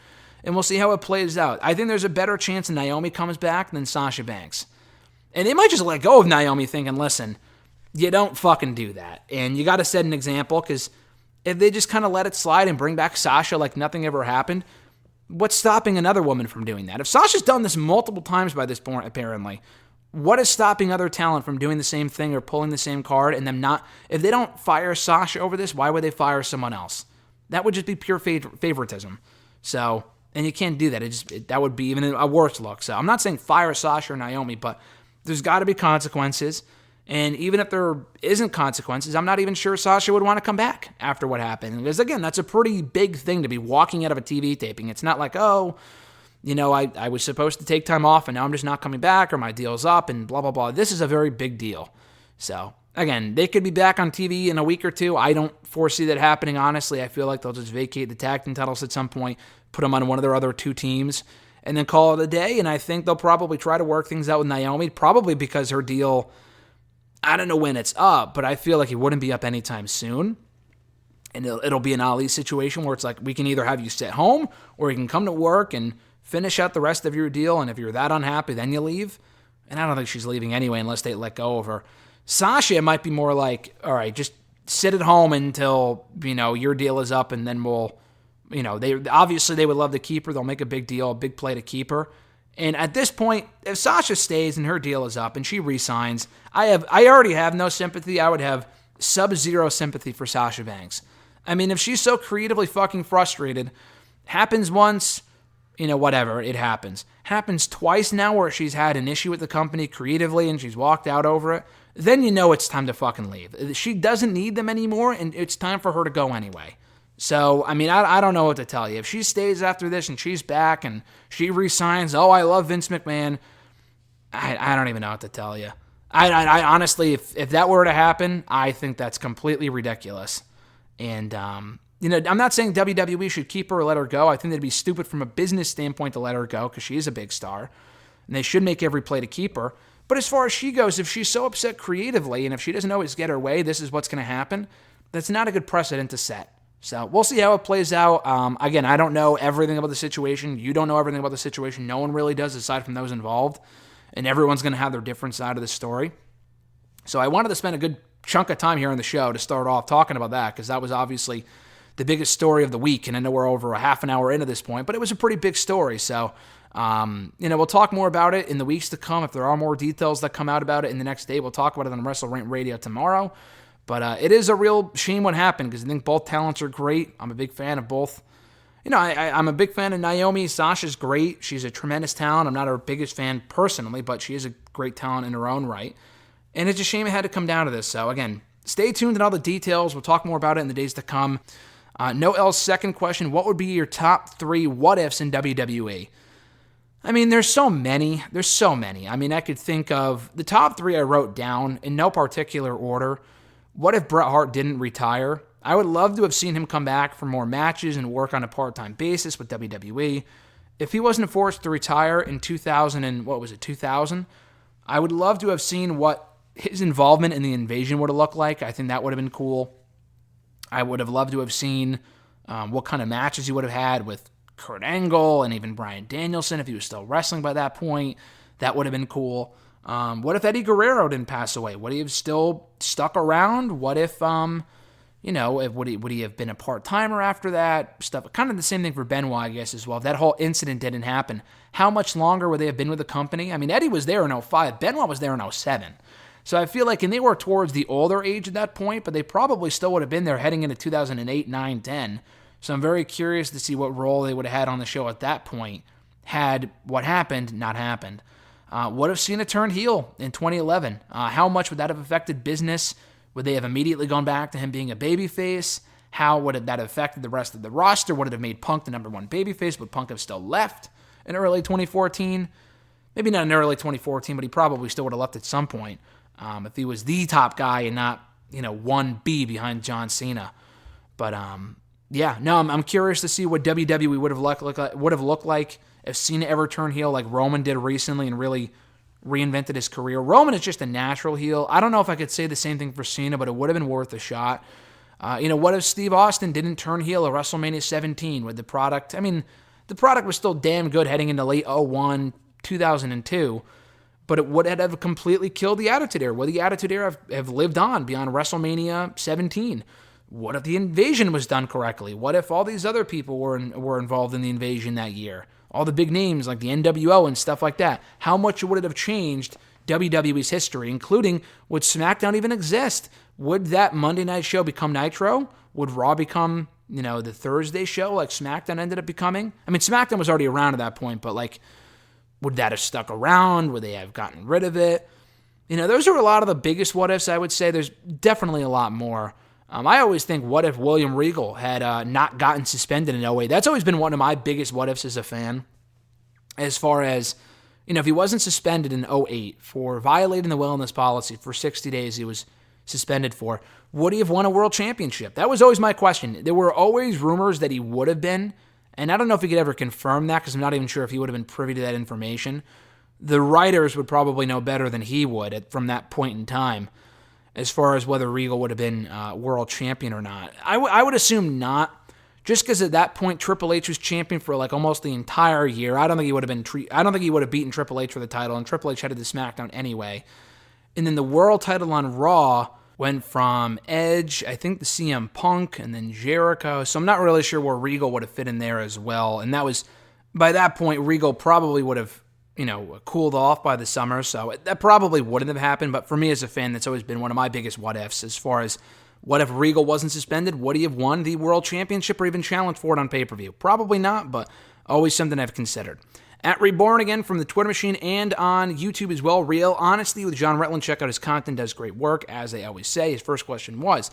And we'll see how it plays out. I think there's a better chance that Naomi comes back than Sasha Banks. And they might just let go of Naomi thinking, listen, you don't fucking do that. And you got to set an example, because if they just kind of let it slide and bring back Sasha like nothing ever happened, what's stopping another woman from doing that? If Sasha's done this multiple times by this point, apparently, what is stopping other talent from doing the same thing or pulling the same card and them not? If they don't fire Sasha over this, why would they fire someone else? That would just be pure favoritism. So, and you can't do that. That would be even a worse look. So I'm not saying fire Sasha or Naomi, but there's got to be consequences. And even if there isn't consequences, I'm not even sure Sasha would want to come back after what happened. Because, again, that's a pretty big thing to be walking out of a TV taping. It's not like, I was supposed to take time off and now I'm just not coming back, or my deal's up and blah, blah, blah. This is a very big deal. So, again, they could be back on TV in a week or two. I don't foresee that happening, honestly. I feel like they'll just vacate the tag team titles at some point, put them on one of their other 2 teams, and then call it a day. And I think they'll probably try to work things out with Naomi, probably because her deal, I don't know when it's up, but I feel like it wouldn't be up anytime soon. And it'll be an Ali situation where it's like, we can either have you sit home or you can come to work and finish out the rest of your deal. And if you're that unhappy, then you leave. And I don't think she's leaving anyway unless they let go of her. Sasha, it might be more like, all right, just sit at home until, your deal is up, and then we'll, they would love to keep her. They'll make a big deal, a big play to keep her. And at this point, if Sasha stays and her deal is up and she resigns, I already have no sympathy. I would have sub-zero sympathy for Sasha Banks. I mean, if she's so creatively fucking frustrated, happens once, whatever, it happens. Happens twice now where she's had an issue with the company creatively and she's walked out over it. Then it's time to fucking leave. She doesn't need them anymore, and it's time for her to go anyway. So, I don't know what to tell you. If she stays after this and she's back and she resigns, I love Vince McMahon, I don't even know what to tell you. I honestly, if that were to happen, I think that's completely ridiculous. And, I'm not saying WWE should keep her or let her go. I think it'd be stupid from a business standpoint to let her go because she is a big star. And they should make every play to keep her. But as far as she goes, if she's so upset creatively and if she doesn't always get her way, this is what's going to happen, that's not a good precedent to set. So we'll see how it plays out. Again, I don't know everything about the situation. You don't know everything about the situation. No one really does aside from those involved. And everyone's going to have their different side of the story. So I wanted to spend a good chunk of time here on the show to start off talking about that because that was obviously the biggest story of the week. And I know we're over a half an hour into this point, but it was a pretty big story. So, we'll talk more about it in the weeks to come. If there are more details that come out about it in the next day, we'll talk about it on WrestleRant Radio tomorrow. But it is a real shame what happened because I think both talents are great. I'm a big fan of both. I'm a big fan of Naomi. Sasha's great. She's a tremendous talent. I'm not her biggest fan personally, but she is a great talent in her own right. And it's a shame it had to come down to this. So, again, stay tuned on all the details. We'll talk more about it in the days to come. Noel's second question, what would be your top 3 what-ifs in WWE? There's so many. I could think of the top 3 I wrote down in no particular order. What if Bret Hart didn't retire? I would love to have seen him come back for more matches and work on a part-time basis with WWE. If he wasn't forced to retire in 2000, I would love to have seen what his involvement in the invasion would have looked like. I think that would have been cool. I would have loved to have seen what kind of matches he would have had with Kurt Angle and even Bryan Danielson if he was still wrestling by that point. That would have been cool. What if Eddie Guerrero didn't pass away? Would he have still stuck around? What if, would he have been a part-timer after that? Stuff. Kind of the same thing for Benoit, I guess, as well. If that whole incident didn't happen, how much longer would they have been with the company? Eddie was there in 2005. Benoit was there in 2007. So I feel like, and they were towards the older age at that point, but they probably still would have been there heading into 2008, 9, 10. So I'm very curious to see what role they would have had on the show at that point had what happened not happened. What if Cena turned heel in 2011? How much would that have affected business? Would they have immediately gone back to him being a babyface? How would that have affected the rest of the roster? Would it have made Punk the number 1 babyface? Would Punk have still left in early 2014? Maybe not in early 2014, but he probably still would have left at some point if he was the top guy and not, 1B behind John Cena. But I'm curious to see what WWE would have looked like if Cena ever turned heel like Roman did recently and really reinvented his career. Roman is just a natural heel. I don't know if I could say the same thing for Cena, but it would have been worth a shot. What if Steve Austin didn't turn heel at WrestleMania 17 with the product? The product was still damn good heading into late 2001, 2002, but it would have completely killed the Attitude Era. Would the Attitude Era have lived on beyond WrestleMania 17? What if the invasion was done correctly? What if all these other people were involved in the invasion that year? All the big names like the NWO and stuff like that. How much would it have changed WWE's history, including would SmackDown even exist? Would that Monday night show become Nitro? Would Raw become, the Thursday show like SmackDown ended up becoming? SmackDown was already around at that point, but would that have stuck around? Would they have gotten rid of it? Those are a lot of the biggest what-ifs, I would say. There's definitely a lot more. I always think, what if William Regal had not gotten suspended in 2008? That's always been one of my biggest what-ifs as a fan. As far as, if he wasn't suspended in 2008 for violating the wellness policy for 60 days he was suspended for, would he have won a world championship? That was always my question. There were always rumors that he would have been, and I don't know if he could ever confirm that because I'm not even sure if he would have been privy to that information. The writers would probably know better than he would from that point in time as far as whether Regal would have been world champion or not. I would assume not, just because at that point Triple H was champion for almost the entire year. I don't think he would have beaten Triple H for the title, and Triple H headed to SmackDown anyway. And then the world title on Raw went from Edge, I think, to CM Punk, and then Jericho. So I'm not really sure where Regal would have fit in there as well. And that was, by that point, Regal probably would have cooled off by the summer, so that probably wouldn't have happened. But for me as a fan, that's always been one of my biggest what-ifs as far as what if Regal wasn't suspended? Would he have won the World Championship or even challenged for it on pay-per-view? Probably not, but Always something I've considered. At Reborn again from the Twitter machine and on YouTube as well. Real Honesty with John Retland. Check out his content. Does great work, as they always say. His first question was,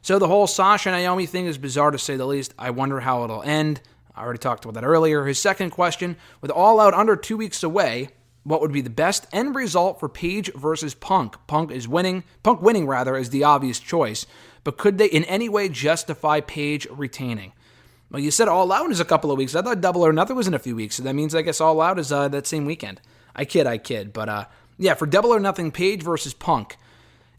so the whole Sasha and Naomi thing is bizarre to say the least. I wonder how it'll end. I already talked about that earlier. His second question, with All Out under 2 weeks away, what would be the best end result for Paige versus Punk? Punk winning is the obvious choice, but could they in any way justify Paige retaining? Well, you said All Out is a couple of weeks. I thought Double or Nothing was in a few weeks, so that means I guess All Out is that same weekend. I kid. But yeah, for Double or Nothing, Paige versus Punk.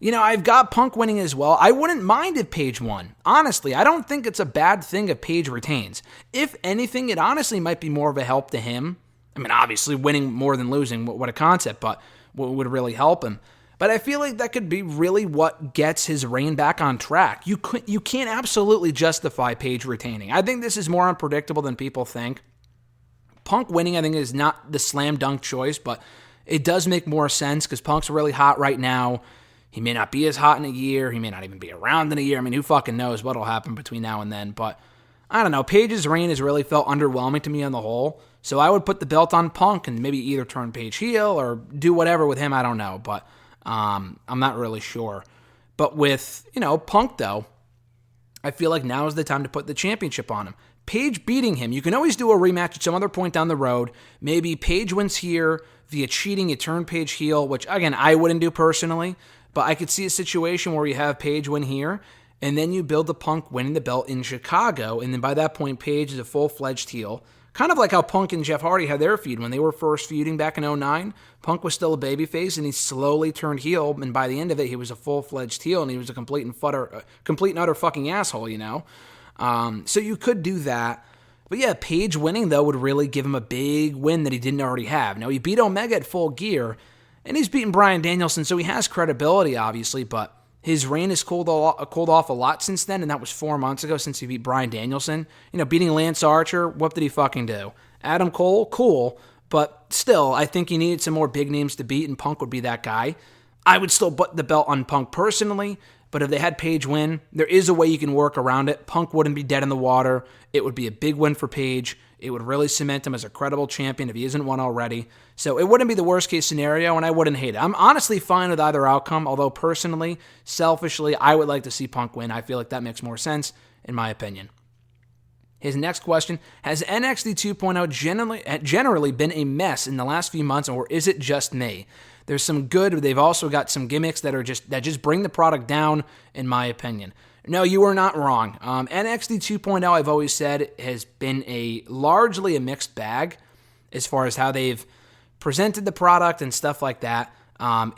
I've got Punk winning as well. I wouldn't mind if Paige won. Honestly, I don't think it's a bad thing if Paige retains. If anything, it honestly might be more of a help to him. I mean, obviously, winning more than losing, what a concept, but what would really help him. But I feel like that could be really what gets his reign back on track. You can't absolutely justify Paige retaining. I think this is more unpredictable than people think. Punk winning, I think, is not the slam dunk choice, but it does make more sense because Punk's really hot right now. He may not be as hot in a year. He may not even be around in a year. I mean, who fucking knows what'll happen between now and then. But I don't know. Paige's reign has really felt underwhelming to me on the whole. So I would put the belt on Punk and maybe either turn Paige heel or do whatever with him. I don't know. But I'm not really sure. But with, Punk, though, I feel like now is the time to put the championship on him. Paige beating him. You can always do a rematch at some other point down the road. Maybe Paige wins here via cheating. You turn Paige heel, which, again, I wouldn't do personally. But I could see a situation where you have Paige win here, and then you build the Punk winning the belt in Chicago, and then by that point, Paige is a full-fledged heel. Kind of like how Punk and Jeff Hardy had their feud when they were first feuding back in 2009. Punk was still a babyface, and he slowly turned heel, and by the end of it, he was a full-fledged heel, and he was a complete and utter fucking asshole, So you could do that. But yeah, Paige winning, though, would really give him a big win that he didn't already have. Now, he beat Omega at Full Gear, and he's beaten Bryan Danielson, so he has credibility, obviously, but his reign has cooled off a lot since then, and that was 4 months ago since he beat Bryan Danielson. Beating Lance Archer, what did he fucking do? Adam Cole, cool, but still, I think he needed some more big names to beat, and Punk would be that guy. I would still put the belt on Punk personally, but if they had Paige win, there is a way you can work around it. Punk wouldn't be dead in the water. It would be a big win for Paige. It would really cement him as a credible champion if he isn't one already. So it wouldn't be the worst case scenario, and I wouldn't hate it. I'm honestly fine with either outcome, although personally, selfishly, I would like to see Punk win. I feel like that makes more sense, in my opinion. His next question, has NXT 2.0 generally been a mess in the last few months, or is it just me? There's some good, but they've also got some gimmicks that just bring the product down, in my opinion. No, you are not wrong. NXT 2.0, I've always said, has been largely a mixed bag as far as how they've presented the product and stuff like that.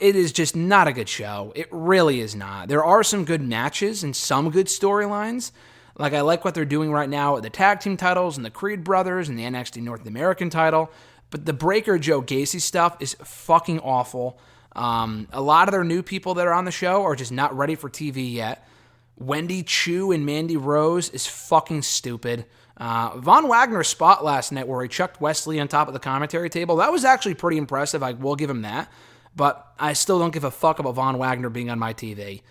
It is just not a good show. It really is not. There are some good matches and some good storylines. Like, I like what they're doing right now with the tag team titles and the Creed brothers and the NXT North American title. But the Breaker Joe Gacy stuff is fucking awful. A lot of their new people that are on the show are just not ready for TV yet. Wendy Chu and Mandy Rose is fucking stupid. Von Wagner's spot last night where he chucked Wesley on top of the commentary table, that was actually pretty impressive. I will give him that. But I still don't give a fuck about Von Wagner being on my TV.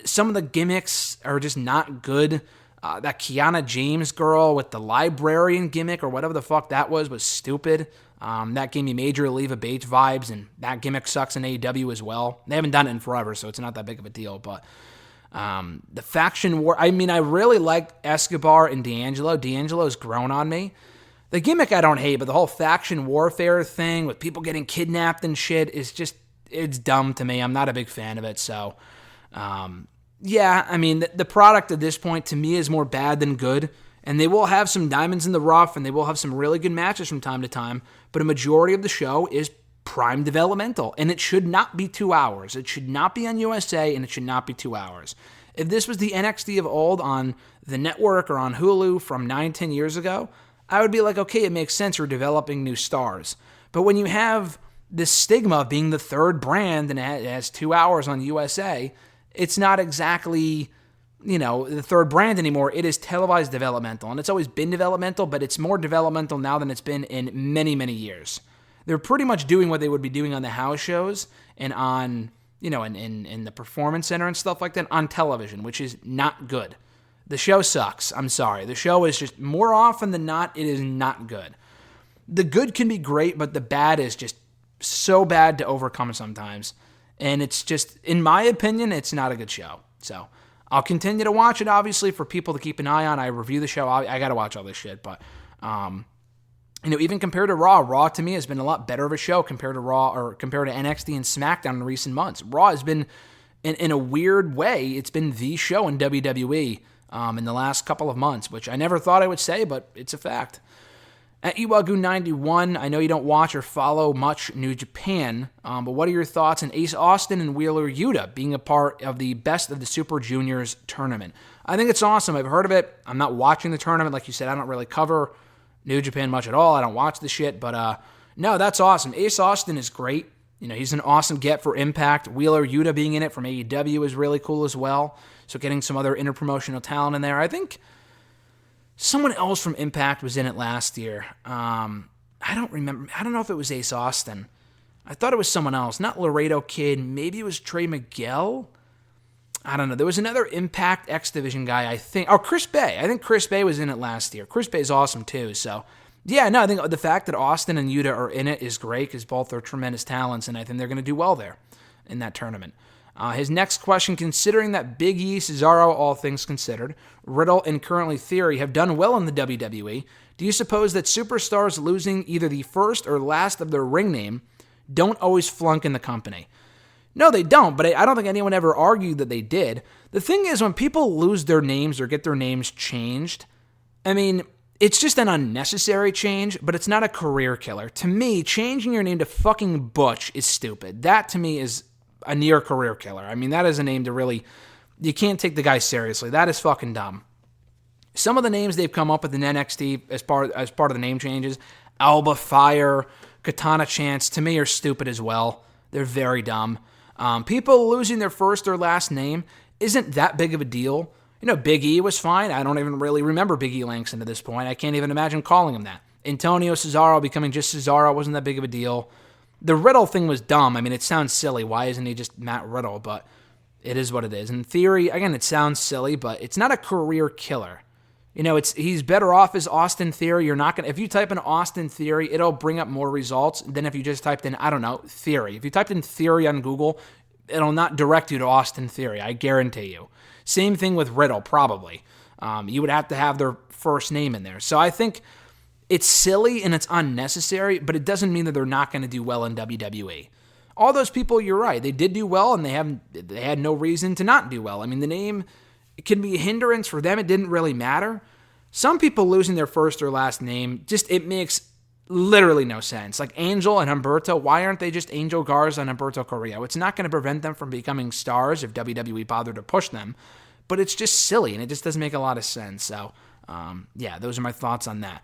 Some of the gimmicks are just not good. That Kiana James girl with the librarian gimmick or whatever the fuck that was stupid. That gave me major Leva Bates vibes, and that gimmick sucks in AEW as well. They haven't done it in forever, so it's not that big of a deal, but the faction war, I really like Escobar and D'Angelo. D'Angelo's grown on me. The gimmick I don't hate, but the whole faction warfare thing with people getting kidnapped and shit is just, it's dumb to me. I'm not a big fan of it, so the product at this point to me is more bad than good, and they will have some diamonds in the rough, and they will have some really good matches from time to time, but a majority of the show is prime developmental, and it should not be 2 hours. It should not be on USA, and it should not be 2 hours. If this was the NXT of old on the network or on Hulu from 9-10 years ago, I would be like, okay, it makes sense for developing new stars. But when you have this stigma of being the third brand and it has 2 hours on USA, it's not exactly, the third brand anymore. It is televised developmental, and it's always been developmental, but it's more developmental now than it's been in many, many years. They're pretty much doing what they would be doing on the house shows and on, in the Performance Center and stuff like that on television, which is not good. The show sucks. I'm sorry. The show is just, more often than not, it is not good. The good can be great, but the bad is just so bad to overcome sometimes. And it's just, in my opinion, it's not a good show. So I'll continue to watch it, obviously, for people to keep an eye on. I review the show. I got to watch all this shit. But, even compared to Raw to me has been a lot better of a show compared to Raw or compared to NXT and SmackDown in recent months. Raw has been, in a weird way, it's been the show in WWE in the last couple of months, which I never thought I would say, but it's a fact. At Iwagu91, I know you don't watch or follow much New Japan, but what are your thoughts on Ace Austin and Wheeler Yuta being a part of the Best of the Super Juniors tournament? I think it's awesome. I've heard of it. I'm not watching the tournament. Like you said, I don't really cover New Japan much at all. I don't watch the shit, but no, that's awesome. Ace Austin is great. He's an awesome get for Impact. Wheeler Yuta being in it from AEW is really cool as well. So getting some other interpromotional talent in there. I think someone else from Impact was in it last year. I don't remember. I don't know if it was Ace Austin. I thought it was someone else. Not Laredo Kid. Maybe it was Trey Miguel. I don't know. There was another Impact X Division guy, I think. Oh, Chris Bay. I think Chris Bay was in it last year. Chris Bay's awesome too. So, yeah, no, I think the fact that Austin and Yuta are in it is great because both are tremendous talents, and I think they're going to do well there in that tournament. His next question, considering that Big E, Cesaro, all things considered, Riddle, and currently Theory have done well in the WWE, do you suppose that superstars losing either the first or last of their ring name don't always flunk in the company? No, they don't, but I don't think anyone ever argued that they did. The thing is, when people lose their names or get their names changed, it's just an unnecessary change, but it's not a career killer. To me, changing your name to fucking Butch is stupid. That, to me, is a near career killer. That is a name to really, you can't take the guy seriously. That is fucking dumb. Some of the names they've come up with in NXT as part of the name changes, Alba Fire, Katana Chance, to me are stupid as well. They're very dumb. People losing their first or last name isn't that big of a deal. Big E was fine. I don't even really remember Big E Langston at this point. I can't even imagine calling him that. Antonio Cesaro becoming just Cesaro wasn't that big of a deal. The Riddle thing was dumb. It sounds silly. Why isn't he just Matt Riddle? But it is what it is. In theory, again, it sounds silly, but it's not a career killer. He's better off as Austin Theory. You're not gonna, if you type in Austin Theory, it'll bring up more results than if you just typed in, I don't know, Theory. If you typed in Theory on Google, it'll not direct you to Austin Theory. I guarantee you. Same thing with Riddle, probably. You would have to have their first name in there. So I think it's silly and it's unnecessary, but it doesn't mean that they're not going to do well in WWE. All those people, you're right, they did do well, and they had no reason to not do well. The name, it can be a hindrance for them. It didn't really matter. Some people losing their first or last name, it makes literally no sense. Like Angel and Humberto, why aren't they just Angel Garza and Humberto Carrillo? It's not going to prevent them from becoming stars if WWE bothered to push them, but it's just silly, and it just doesn't make a lot of sense. So, those are my thoughts on that.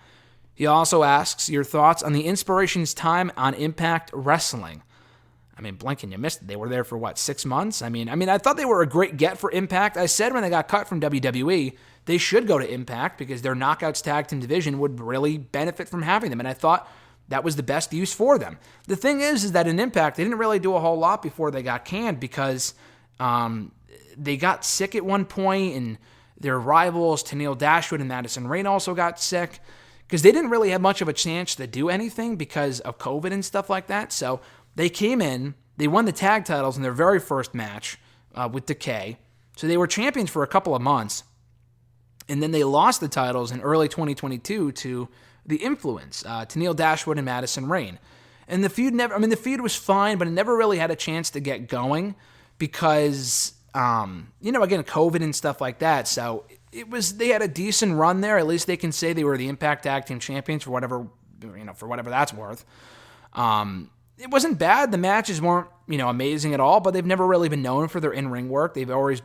He also asks your thoughts on the Inspiration's time on Impact Wrestling. Blinking, you missed it. They were there for, 6 months? I thought they were a great get for Impact. I said when they got cut from WWE, they should go to Impact because their Knockouts Tag Team division would really benefit from having them, and I thought that was the best use for them. The thing is that in Impact, they didn't really do a whole lot before they got canned because they got sick at one point, and their rivals, Tennille Dashwood and Madison Rayne, also got sick because they didn't really have much of a chance to do anything because of COVID and stuff like that. So they came in, they won the tag titles in their very first match with Decay. So they were champions for a couple of months. And then they lost the titles in early 2022 to The Influence, Tennille Dashwood and Madison Rayne. And the feud the feud was fine, but it never really had a chance to get going because, again, COVID and stuff like that. So they had a decent run there. At least they can say they were the Impact Tag Team Champions for whatever that's worth. It wasn't bad. The matches weren't, amazing at all, but they've never really been known for their in-ring work. They've always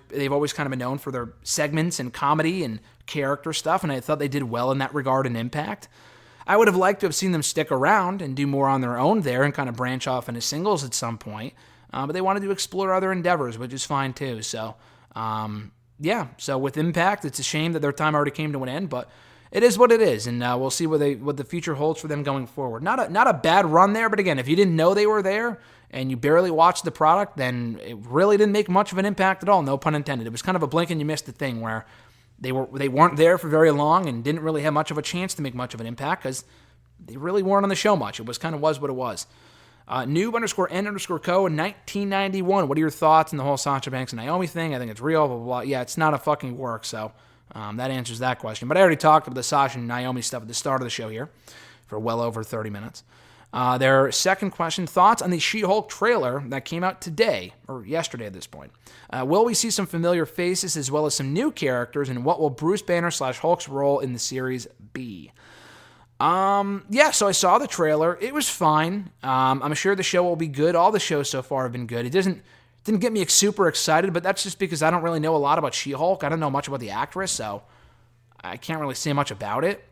kind of been known for their segments and comedy and character stuff, and I thought they did well in that regard in Impact. I would have liked to have seen them stick around and do more on their own there and kind of branch off into singles at some point, but they wanted to explore other endeavors, which is fine too. So, so with Impact, it's a shame that their time already came to an end, but it is what it is, and we'll see what the future holds for them going forward. Not a bad run there, but again, if you didn't know they were there and you barely watched the product, then it really didn't make much of an impact at all, no pun intended. It was kind of a blink and you missed the thing where they weren't there for very long and didn't really have much of a chance to make much of an impact because they really weren't on the show much. It was what it was. Noob_N_Co in 1991. What are your thoughts on the whole Sasha Banks and Naomi thing? I think it's real, blah, blah, blah. Yeah, it's not a fucking work, so that answers that question. But I already talked about the Sasha and Naomi stuff at the start of the show here for well over 30 minutes. Their second question, thoughts on the SheHulk trailer that came out today, or yesterday at this point. Will we see some familiar faces as well as some new characters, and what will Bruce Banner/Hulk's role in the series be? Yeah, so I saw the trailer. It was fine. I'm sure the show will be good. All the shows so far have been good. It didn't get me super excited, but that's just because I don't really know a lot about SheHulk. I don't know much about the actress, so I can't really say much about it.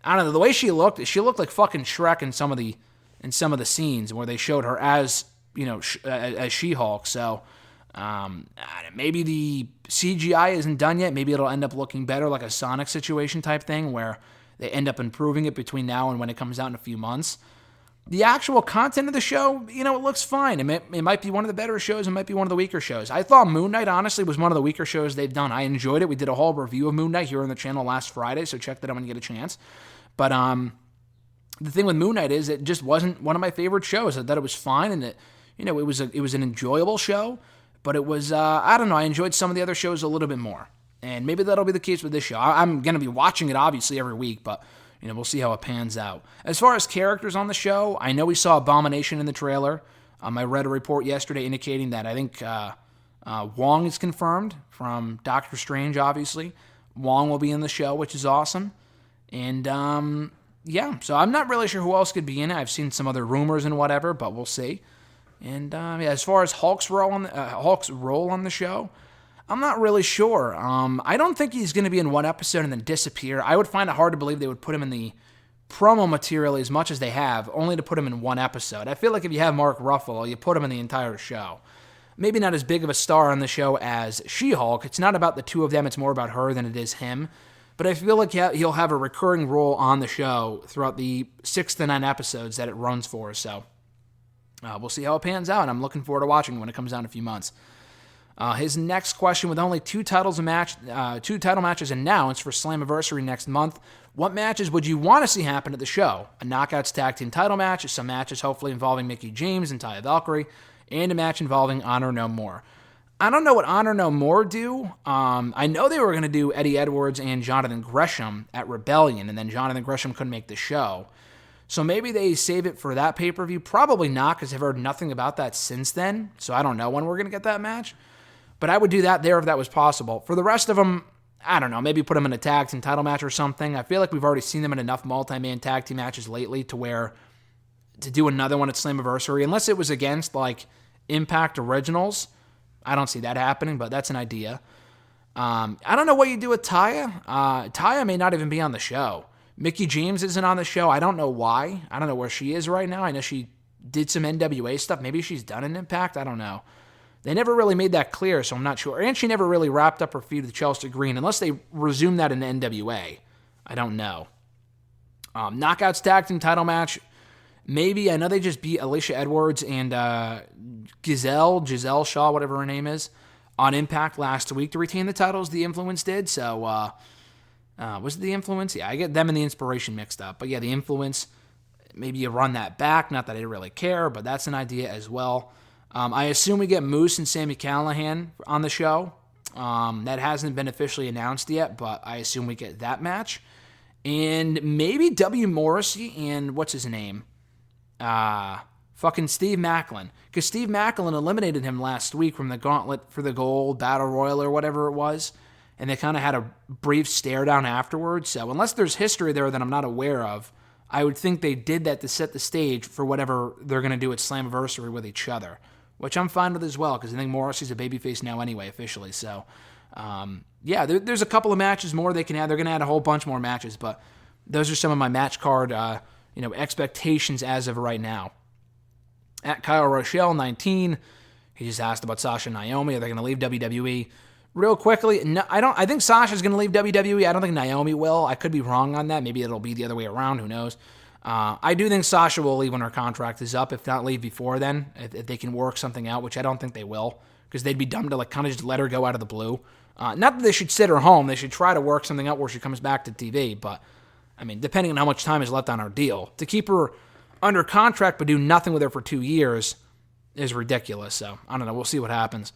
I don't know, the way she looked like fucking Shrek in some of the scenes where they showed her as, as She-Hulk. So maybe the CGI isn't done yet. Maybe it'll end up looking better, like a Sonic situation type thing where they end up improving it between now and when it comes out in a few months. The actual content of the show, it looks fine. It might be one of the better shows. It might be one of the weaker shows. I thought Moon Knight, honestly, was one of the weaker shows they've done. I enjoyed it. We did a whole review of Moon Knight here on the channel last Friday, so check that out when you get a chance. But the thing with Moon Knight is it just wasn't one of my favorite shows. I thought it was fine, and it was an enjoyable show, but it was, I don't know, I enjoyed some of the other shows a little bit more. And maybe that'll be the case with this show. I'm going to be watching it, obviously, every week, but we'll see how it pans out. As far as characters on the show, I know we saw Abomination in the trailer. I read a report yesterday indicating that I think Wong is confirmed from Doctor Strange, obviously. Wong will be in the show, which is awesome. And, yeah, so I'm not really sure who else could be in it. I've seen some other rumors and whatever, but we'll see. And, yeah, as far as Hulk's role on the show, I'm not really sure. I don't think he's going to be in one episode and then disappear. I would find it hard to believe they would put him in the promo material as much as they have, only to put him in one episode. I feel like if you have Mark Ruffalo, you put him in the entire show. Maybe not as big of a star on the show as She-Hulk. It's not about the two of them. It's more about her than it is him. But I feel like he'll have a recurring role on the show throughout the 6 to 9 episodes that it runs for. So we'll see how it pans out. I'm looking forward to watching when it comes out in a few months. His next question, with only two title matches announced for Slammiversary next month, what matches would you want to see happen at the show? A Knockouts Tag Team title match, some matches hopefully involving Mickie James and Taya Valkyrie, and a match involving Honor No More. I don't know what Honor No More do. I know they were going to do Eddie Edwards and Jonathan Gresham at Rebellion, and then Jonathan Gresham couldn't make the show. So maybe they save it for that pay-per-view. Probably not, because I've heard nothing about that since then. So I don't know when we're going to get that match. But I would do that there if that was possible. For the rest of them, I don't know. Maybe put them in a tag team title match or something. I feel like we've already seen them in enough multi-man tag team matches lately to do another one at Slammiversary, unless it was against, like, Impact Originals. I don't see that happening, but that's an idea. I don't know what you do with Taya. Taya may not even be on the show. Mickie James isn't on the show. I don't know why. I don't know where she is right now. I know she did some NWA stuff. Maybe she's done an Impact. I don't know. They never really made that clear, so I'm not sure. And she never really wrapped up her feud with Chelsea Green, unless they resume that in the NWA. I don't know. Knockouts Tag Team title match. Maybe. I know they just beat Alicia Edwards and Giselle Shaw, whatever her name is, on Impact last week to retain the titles. The Influence did. So, was it the Influence? Yeah, I get them and the Inspiration mixed up. But yeah, the Influence, maybe you run that back. Not that I really care, but that's an idea as well. I assume we get Moose and Sami Callihan on the show. That hasn't been officially announced yet, but I assume we get that match. And maybe W. Morrissey and what's his name? Fucking Steve Maclin. Because Steve Maclin eliminated him last week from the Gauntlet for the Gold Battle Royal or whatever it was. And they kind of had a brief stare down afterwards. So unless there's history there that I'm not aware of, I would think they did that to set the stage for whatever they're going to do at Slammiversary with each other. Which I'm fine with as well, because I think Morrissey's a babyface now anyway, officially. So, yeah, there's a couple of matches more they can add. They're going to add a whole bunch more matches, but those are some of my match card, expectations as of right now. At Kyle Rochelle, 19, he just asked about Sasha and Naomi. Are they going to leave WWE? Real quickly, no, I think Sasha's going to leave WWE. I don't think Naomi will. I could be wrong on that. Maybe it'll be the other way around. Who knows? I do think Sasha will leave when her contract is up, if not leave before then, if they can work something out, which I don't think they will, because they'd be dumb to kind of just let her go out of the blue. Not that they should sit her home. They should try to work something out where she comes back to TV. But, I mean, depending on how much time is left on her deal, to keep her under contract but do nothing with her for 2 years is ridiculous. So, I don't know. We'll see what happens.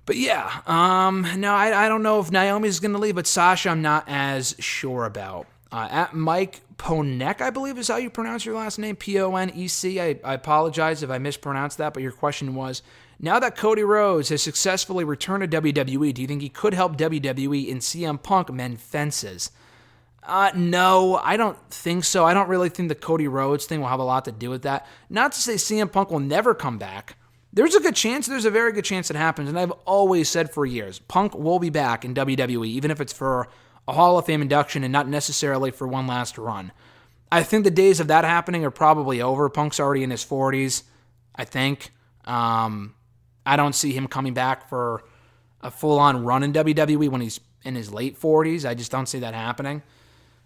But yeah, no, I don't know if Naomi's going to leave, but Sasha I'm not as sure about. At Mike Ponek, I believe is how you pronounce your last name, P-O-N-E-C. I apologize if I mispronounced that, but your question was, now that Cody Rhodes has successfully returned to WWE, do you think he could help WWE and CM Punk mend fences? No, I don't think so. I don't really think the Cody Rhodes thing will have a lot to do with that. Not to say CM Punk will never come back. There's a very good chance it happens, and I've always said for years, Punk will be back in WWE, even if it's for a Hall of Fame induction and not necessarily for one last run. I think the days of that happening are probably over. Punk's already in his 40s, I think. I don't see him coming back for a full-on run in WWE when he's in his late 40s. I just don't see that happening.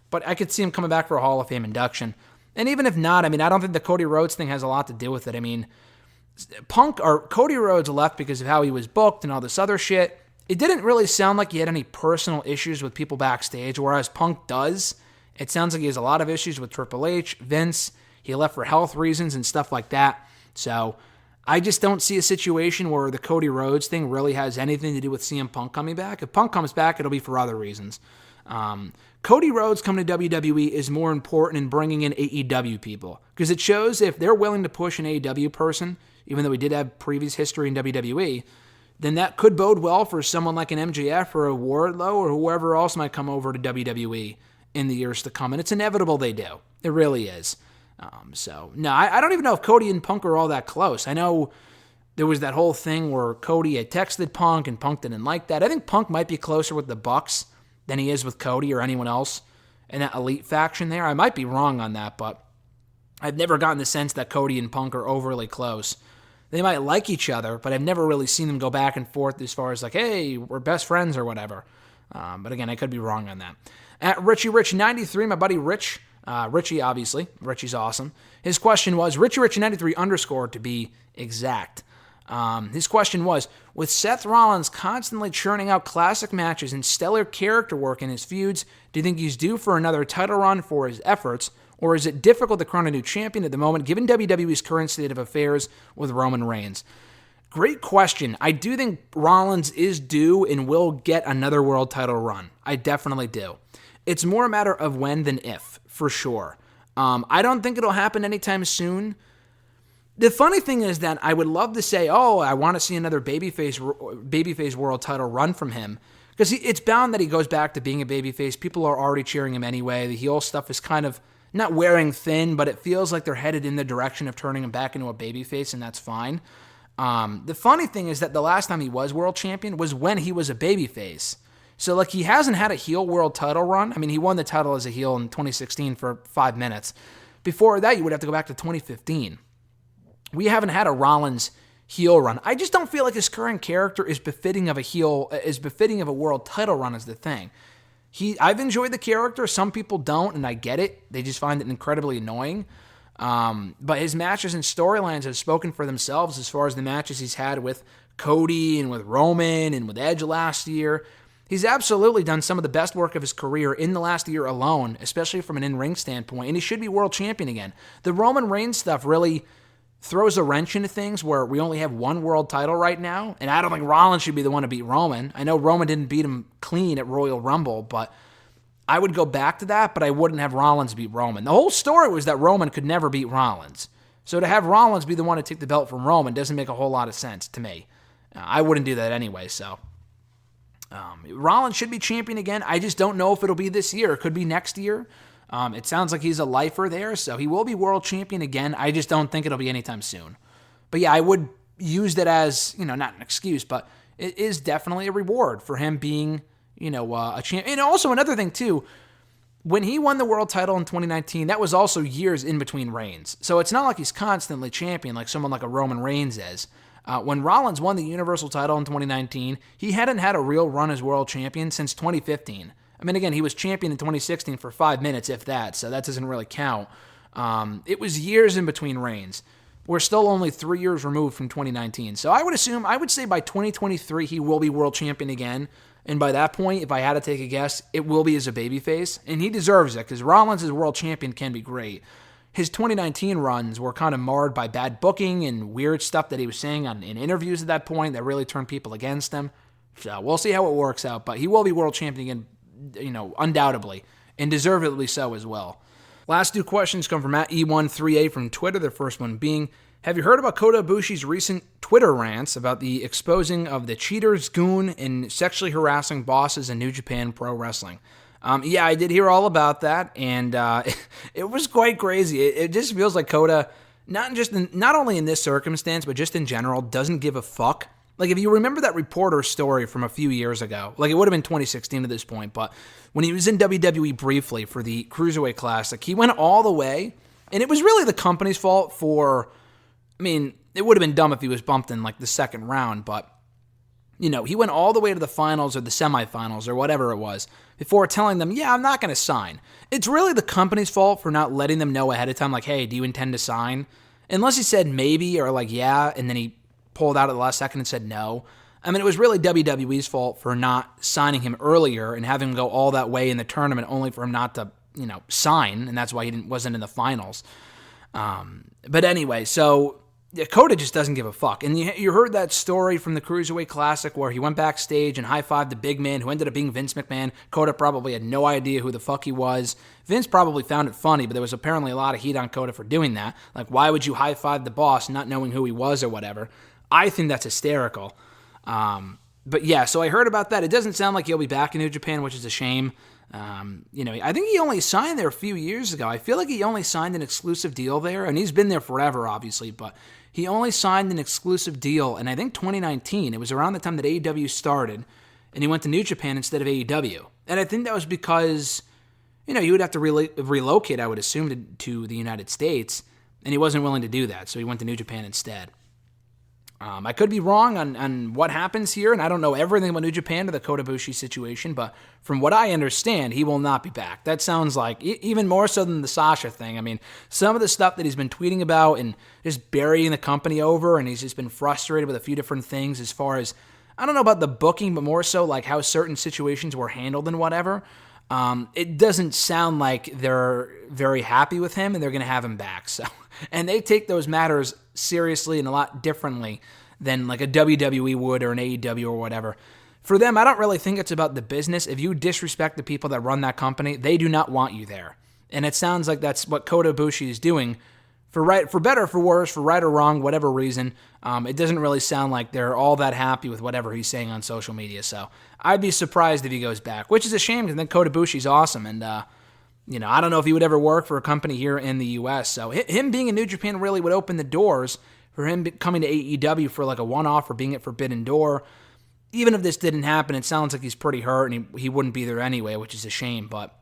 But I could see him coming back for a Hall of Fame induction. And even if not, I mean, I don't think the Cody Rhodes thing has a lot to do with it. I mean, Cody Rhodes left because of how he was booked and all this other shit. It didn't really sound like he had any personal issues with people backstage, whereas Punk does. It sounds like he has a lot of issues with Triple H, Vince. He left for health reasons and stuff like that. So I just don't see a situation where the Cody Rhodes thing really has anything to do with CM Punk coming back. If Punk comes back, it'll be for other reasons. Cody Rhodes coming to WWE is more important in bringing in AEW people, because it shows if they're willing to push an AEW person, even though we did have previous history in WWE, then that could bode well for someone like an MJF or a Wardlow or whoever else might come over to WWE in the years to come. And it's inevitable they do. It really is. No, I don't even know if Cody and Punk are all that close. I know there was that whole thing where Cody had texted Punk and Punk didn't like that. I think Punk might be closer with the Bucks than he is with Cody or anyone else in that elite faction there. I might be wrong on that, but I've never gotten the sense that Cody and Punk are overly close. They might like each other, but I've never really seen them go back and forth as far as like, hey, we're best friends or whatever. But again, I could be wrong on that. At Richie Rich 93, my buddy Rich, Richie obviously, Richie's awesome. His question was, Richie Rich 93 _ to be exact. His question was, with Seth Rollins constantly churning out classic matches and stellar character work in his feuds, do you think he's due for another title run for his efforts? Or is it difficult to crown a new champion at the moment, given WWE's current state of affairs with Roman Reigns? Great question. I do think Rollins is due and will get another world title run. I definitely do. It's more a matter of when than if, for sure. I don't think it'll happen anytime soon. The funny thing is that I would love to say, oh, I want to see another babyface world title run from him. Because it's bound that he goes back to being a babyface. People are already cheering him anyway. The heel stuff is kind of not wearing thin, but it feels like they're headed in the direction of turning him back into a babyface, and that's fine. The funny thing is that the last time he was world champion was when he was a babyface. So, like, he hasn't had a heel world title run. I mean, he won the title as a heel in 2016 for 5 minutes. Before that, you would have to go back to 2015. We haven't had a Rollins heel run. I just don't feel like his current character is befitting of a world title run is the thing. I've enjoyed the character. Some people don't, and I get it. They just find it incredibly annoying. But his matches and storylines have spoken for themselves as far as the matches he's had with Cody and with Roman and with Edge last year. He's absolutely done some of the best work of his career in the last year alone, especially from an in-ring standpoint, and he should be world champion again. The Roman Reigns stuff really throws a wrench into things where we only have one world title right now, and I don't think Rollins should be the one to beat Roman. I know Roman didn't beat him clean at Royal Rumble, but I would go back to that, but I wouldn't have Rollins beat Roman. The whole story was that Roman could never beat Rollins. So to have Rollins be the one to take the belt from Roman doesn't make a whole lot of sense to me. I wouldn't do that anyway, so. Rollins should be champion again. I just don't know if it'll be this year. It could be next year. It sounds like he's a lifer there, so he will be world champion again. I just don't think it'll be anytime soon. But yeah, I would use that as, not an excuse, but it is definitely a reward for him being, a champion. And also another thing too, when he won the world title in 2019, that was also years in between reigns. So it's not like he's constantly champion like someone like a Roman Reigns is. When Rollins won the Universal title in 2019, he hadn't had a real run as world champion since 2015. I mean, again, he was champion in 2016 for 5 minutes, if that, so that doesn't really count. It was years in between reigns. we're still only 3 years removed from 2019. So I would say by 2023, he will be world champion again. And by that point, if I had to take a guess, it will be as a babyface. And he deserves it, because Rollins as world champion can be great. His 2019 runs were kind of marred by bad booking and weird stuff that he was saying in interviews at that point that really turned people against him. So we'll see how it works out. But he will be world champion again, undoubtedly. And deservedly so as well. Last two questions come from @E13A from Twitter. The first one being, have you heard about Kotabushi's recent Twitter rants about the exposing of the cheaters, goon, and sexually harassing bosses in New Japan Pro Wrestling? Yeah, I did hear all about that, and it was quite crazy. It just feels like Kota, not only in this circumstance, but just in general, doesn't give a fuck. Like, if you remember that reporter story from a few years ago, like it would have been 2016 at this point, but when he was in WWE briefly for the Cruiserweight Classic, he went all the way, and it was really the company's fault for, it would have been dumb if he was bumped in like the second round, but he went all the way to the finals or the semifinals or whatever it was before telling them, yeah, I'm not going to sign. It's really the company's fault for not letting them know ahead of time, like, hey, do you intend to sign? Unless he said maybe or like, yeah, and then he pulled out at the last second and said no. It was really WWE's fault for not signing him earlier and having him go all that way in the tournament only for him not to, sign, and that's why he wasn't in the finals. But anyway, so Kota just doesn't give a fuck. And you heard that story from the Cruiserweight Classic where he went backstage and high-fived the big man who ended up being Vince McMahon. Kota probably had no idea who the fuck he was. Vince probably found it funny, but there was apparently a lot of heat on Kota for doing that. Like, why would you high-five the boss not knowing who he was or whatever? I think that's hysterical. But yeah, so I heard about that. It doesn't sound like he'll be back in New Japan, which is a shame. I think he only signed there a few years ago. I feel like he only signed an exclusive deal there, and he's been there forever, obviously, but he only signed an exclusive deal in, I think, 2019. It was around the time that AEW started, and he went to New Japan instead of AEW. And I think that was because, he would have to relocate, I would assume, to the United States, and he wasn't willing to do that, so he went to New Japan instead. I could be wrong on what happens here, and I don't know everything about New Japan or the Kotabushi situation, but from what I understand, he will not be back. That sounds like, even more so than the Sasha thing. Some of the stuff that he's been tweeting about and just burying the company over, and he's just been frustrated with a few different things as far as, I don't know about the booking, but more so like how certain situations were handled and whatever. It doesn't sound like they're very happy with him and they're going to have him back. So, and they take those matters seriously and a lot differently than like a WWE would or an AEW or whatever. For them, I don't really think it's about the business. If you disrespect the people that run that company, they do not want you there. And it sounds like that's what Kotabushi is doing. For better or for worse, for right or wrong, whatever reason, it doesn't really sound like they're all that happy with whatever he's saying on social media. So I'd be surprised if he goes back, which is a shame because I think Kotabushi's awesome. And, I don't know if he would ever work for a company here in the U.S. So him being in New Japan really would open the doors for him coming to AEW for like a one-off or being at Forbidden Door. Even if this didn't happen, it sounds like he's pretty hurt and he wouldn't be there anyway, which is a shame. But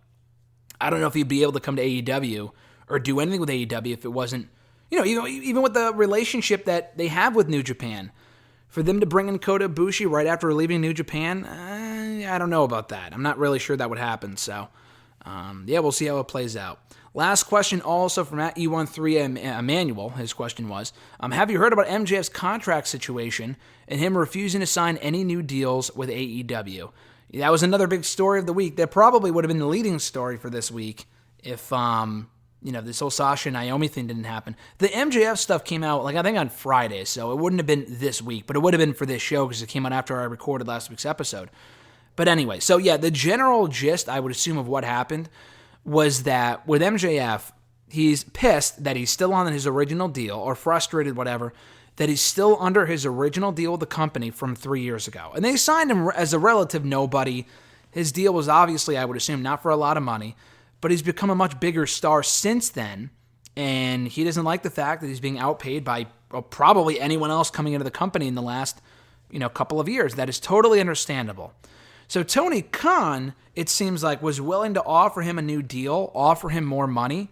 I don't know if he'd be able to come to AEW or do anything with AEW if it wasn't, even with the relationship that they have with New Japan. For them to bring in Kotabushi right after leaving New Japan, I don't know about that. I'm not really sure that would happen. So, we'll see how it plays out. Last question also from @E13 Emmanuel. His question was, have you heard about MJF's contract situation and him refusing to sign any new deals with AEW? That was another big story of the week. That probably would have been the leading story for this week if, this whole Sasha and Naomi thing didn't happen. The MJF stuff came out, I think on Friday, so it wouldn't have been this week, but it would have been for this show because it came out after I recorded last week's episode. But anyway, so yeah, the general gist, I would assume, of what happened was that with MJF, he's pissed that he's still on his original deal, or frustrated, whatever, that he's still under his original deal with the company from 3 years ago. And they signed him as a relative nobody. His deal was obviously, I would assume, not for a lot of money, but he's become a much bigger star since then, and he doesn't like the fact that he's being outpaid by probably anyone else coming into the company in the last, couple of years. That is totally understandable. So Tony Khan, it seems like, was willing to offer him a new deal, offer him more money,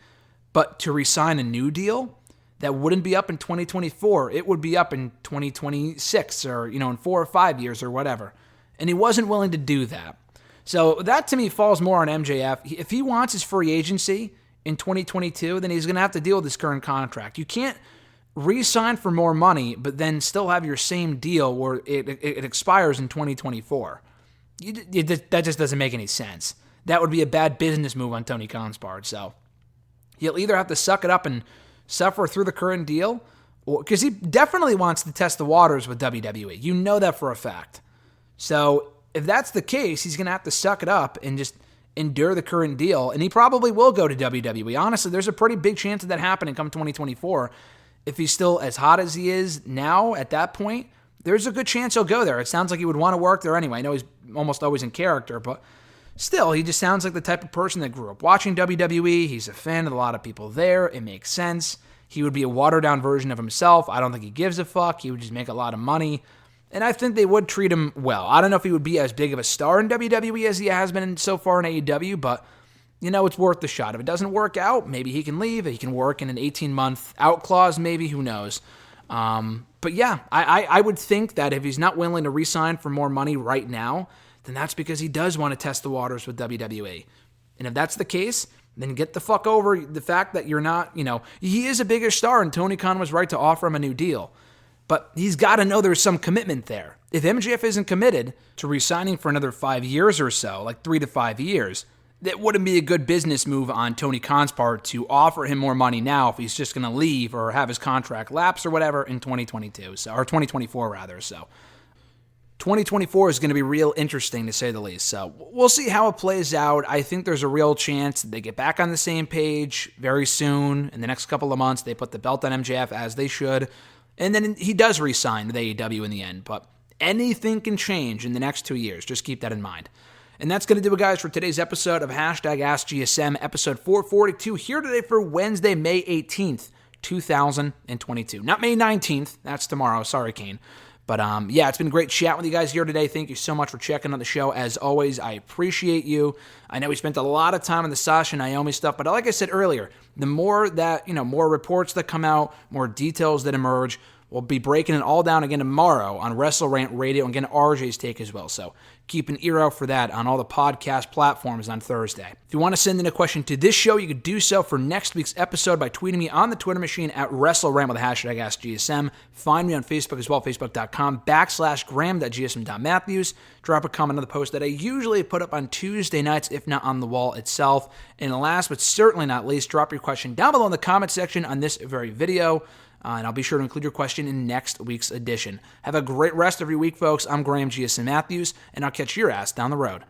but to re-sign a new deal that wouldn't be up in 2024. It would be up in 2026 or, in 4 or 5 years or whatever. And he wasn't willing to do that. So that, to me, falls more on MJF. If he wants his free agency in 2022, then he's going to have to deal with his current contract. You can't re-sign for more money, but then still have your same deal where it expires in 2024. That just doesn't make any sense. That would be a bad business move on Tony Khan's part. So he'll either have to suck it up and suffer through the current deal, because he definitely wants to test the waters with WWE. You know that for a fact. So if that's the case, he's going to have to suck it up and just endure the current deal, and he probably will go to WWE. Honestly, there's a pretty big chance of that happening come 2024. If he's still as hot as he is now at that point, there's a good chance he'll go there. It sounds like he would want to work there anyway. I know he's almost always in character, but still, he just sounds like the type of person that grew up watching WWE. He's a fan of a lot of people there. It makes sense. He would be a watered-down version of himself. I don't think he gives a fuck. He would just make a lot of money. And I think they would treat him well. I don't know if he would be as big of a star in WWE as he has been so far in AEW, but, it's worth the shot. If it doesn't work out, maybe he can leave. He can work in an 18-month out clause, maybe. Who knows? But yeah, I would think that if he's not willing to re-sign for more money right now, then that's because he does want to test the waters with WWE. And if that's the case, then get the fuck over the fact that you're not, he is a bigger star, and Tony Khan was right to offer him a new deal. But he's got to know there's some commitment there. If MJF isn't committed to re-signing for another 5 years or so, like 3 to 5 years, that wouldn't be a good business move on Tony Khan's part to offer him more money now if he's just going to leave or have his contract lapse or whatever in 2022, or 2024 rather. So 2024 is going to be real interesting, to say the least. So we'll see how it plays out. I think there's a real chance that they get back on the same page very soon. In the next couple of months, they put the belt on MJF as they should. And then he does re-sign with AEW in the end. But anything can change in the next 2 years. Just keep that in mind. And that's going to do it, guys, for today's episode of #AskGSM, episode 442, here today for Wednesday, May 18th, 2022. Not May 19th. That's tomorrow. Sorry, Kane. But yeah, it's been great chatting with you guys here today. Thank you so much for checking on the show. As always, I appreciate you. I know we spent a lot of time on the Sasha and Naomi stuff, but like I said earlier, the more that, more reports that come out, more details that emerge, we'll be breaking it all down again tomorrow on WrestleRant Radio and getting RJ's take as well. So keep an ear out for that on all the podcast platforms on Thursday. If you want to send in a question to this show, you could do so for next week's episode by tweeting me on the Twitter machine at WrestleRant with the #AskGSM. Find me on Facebook as well, facebook.com/Graham.gsm.Matthews. Drop a comment on the post that I usually put up on Tuesday nights, if not on the wall itself. And last but certainly not least, drop your question down below in the comment section on this very video. And I'll be sure to include your question in next week's edition. Have a great rest of your week, folks. I'm Graham GSM Matthews, and I'll catch your ass down the road.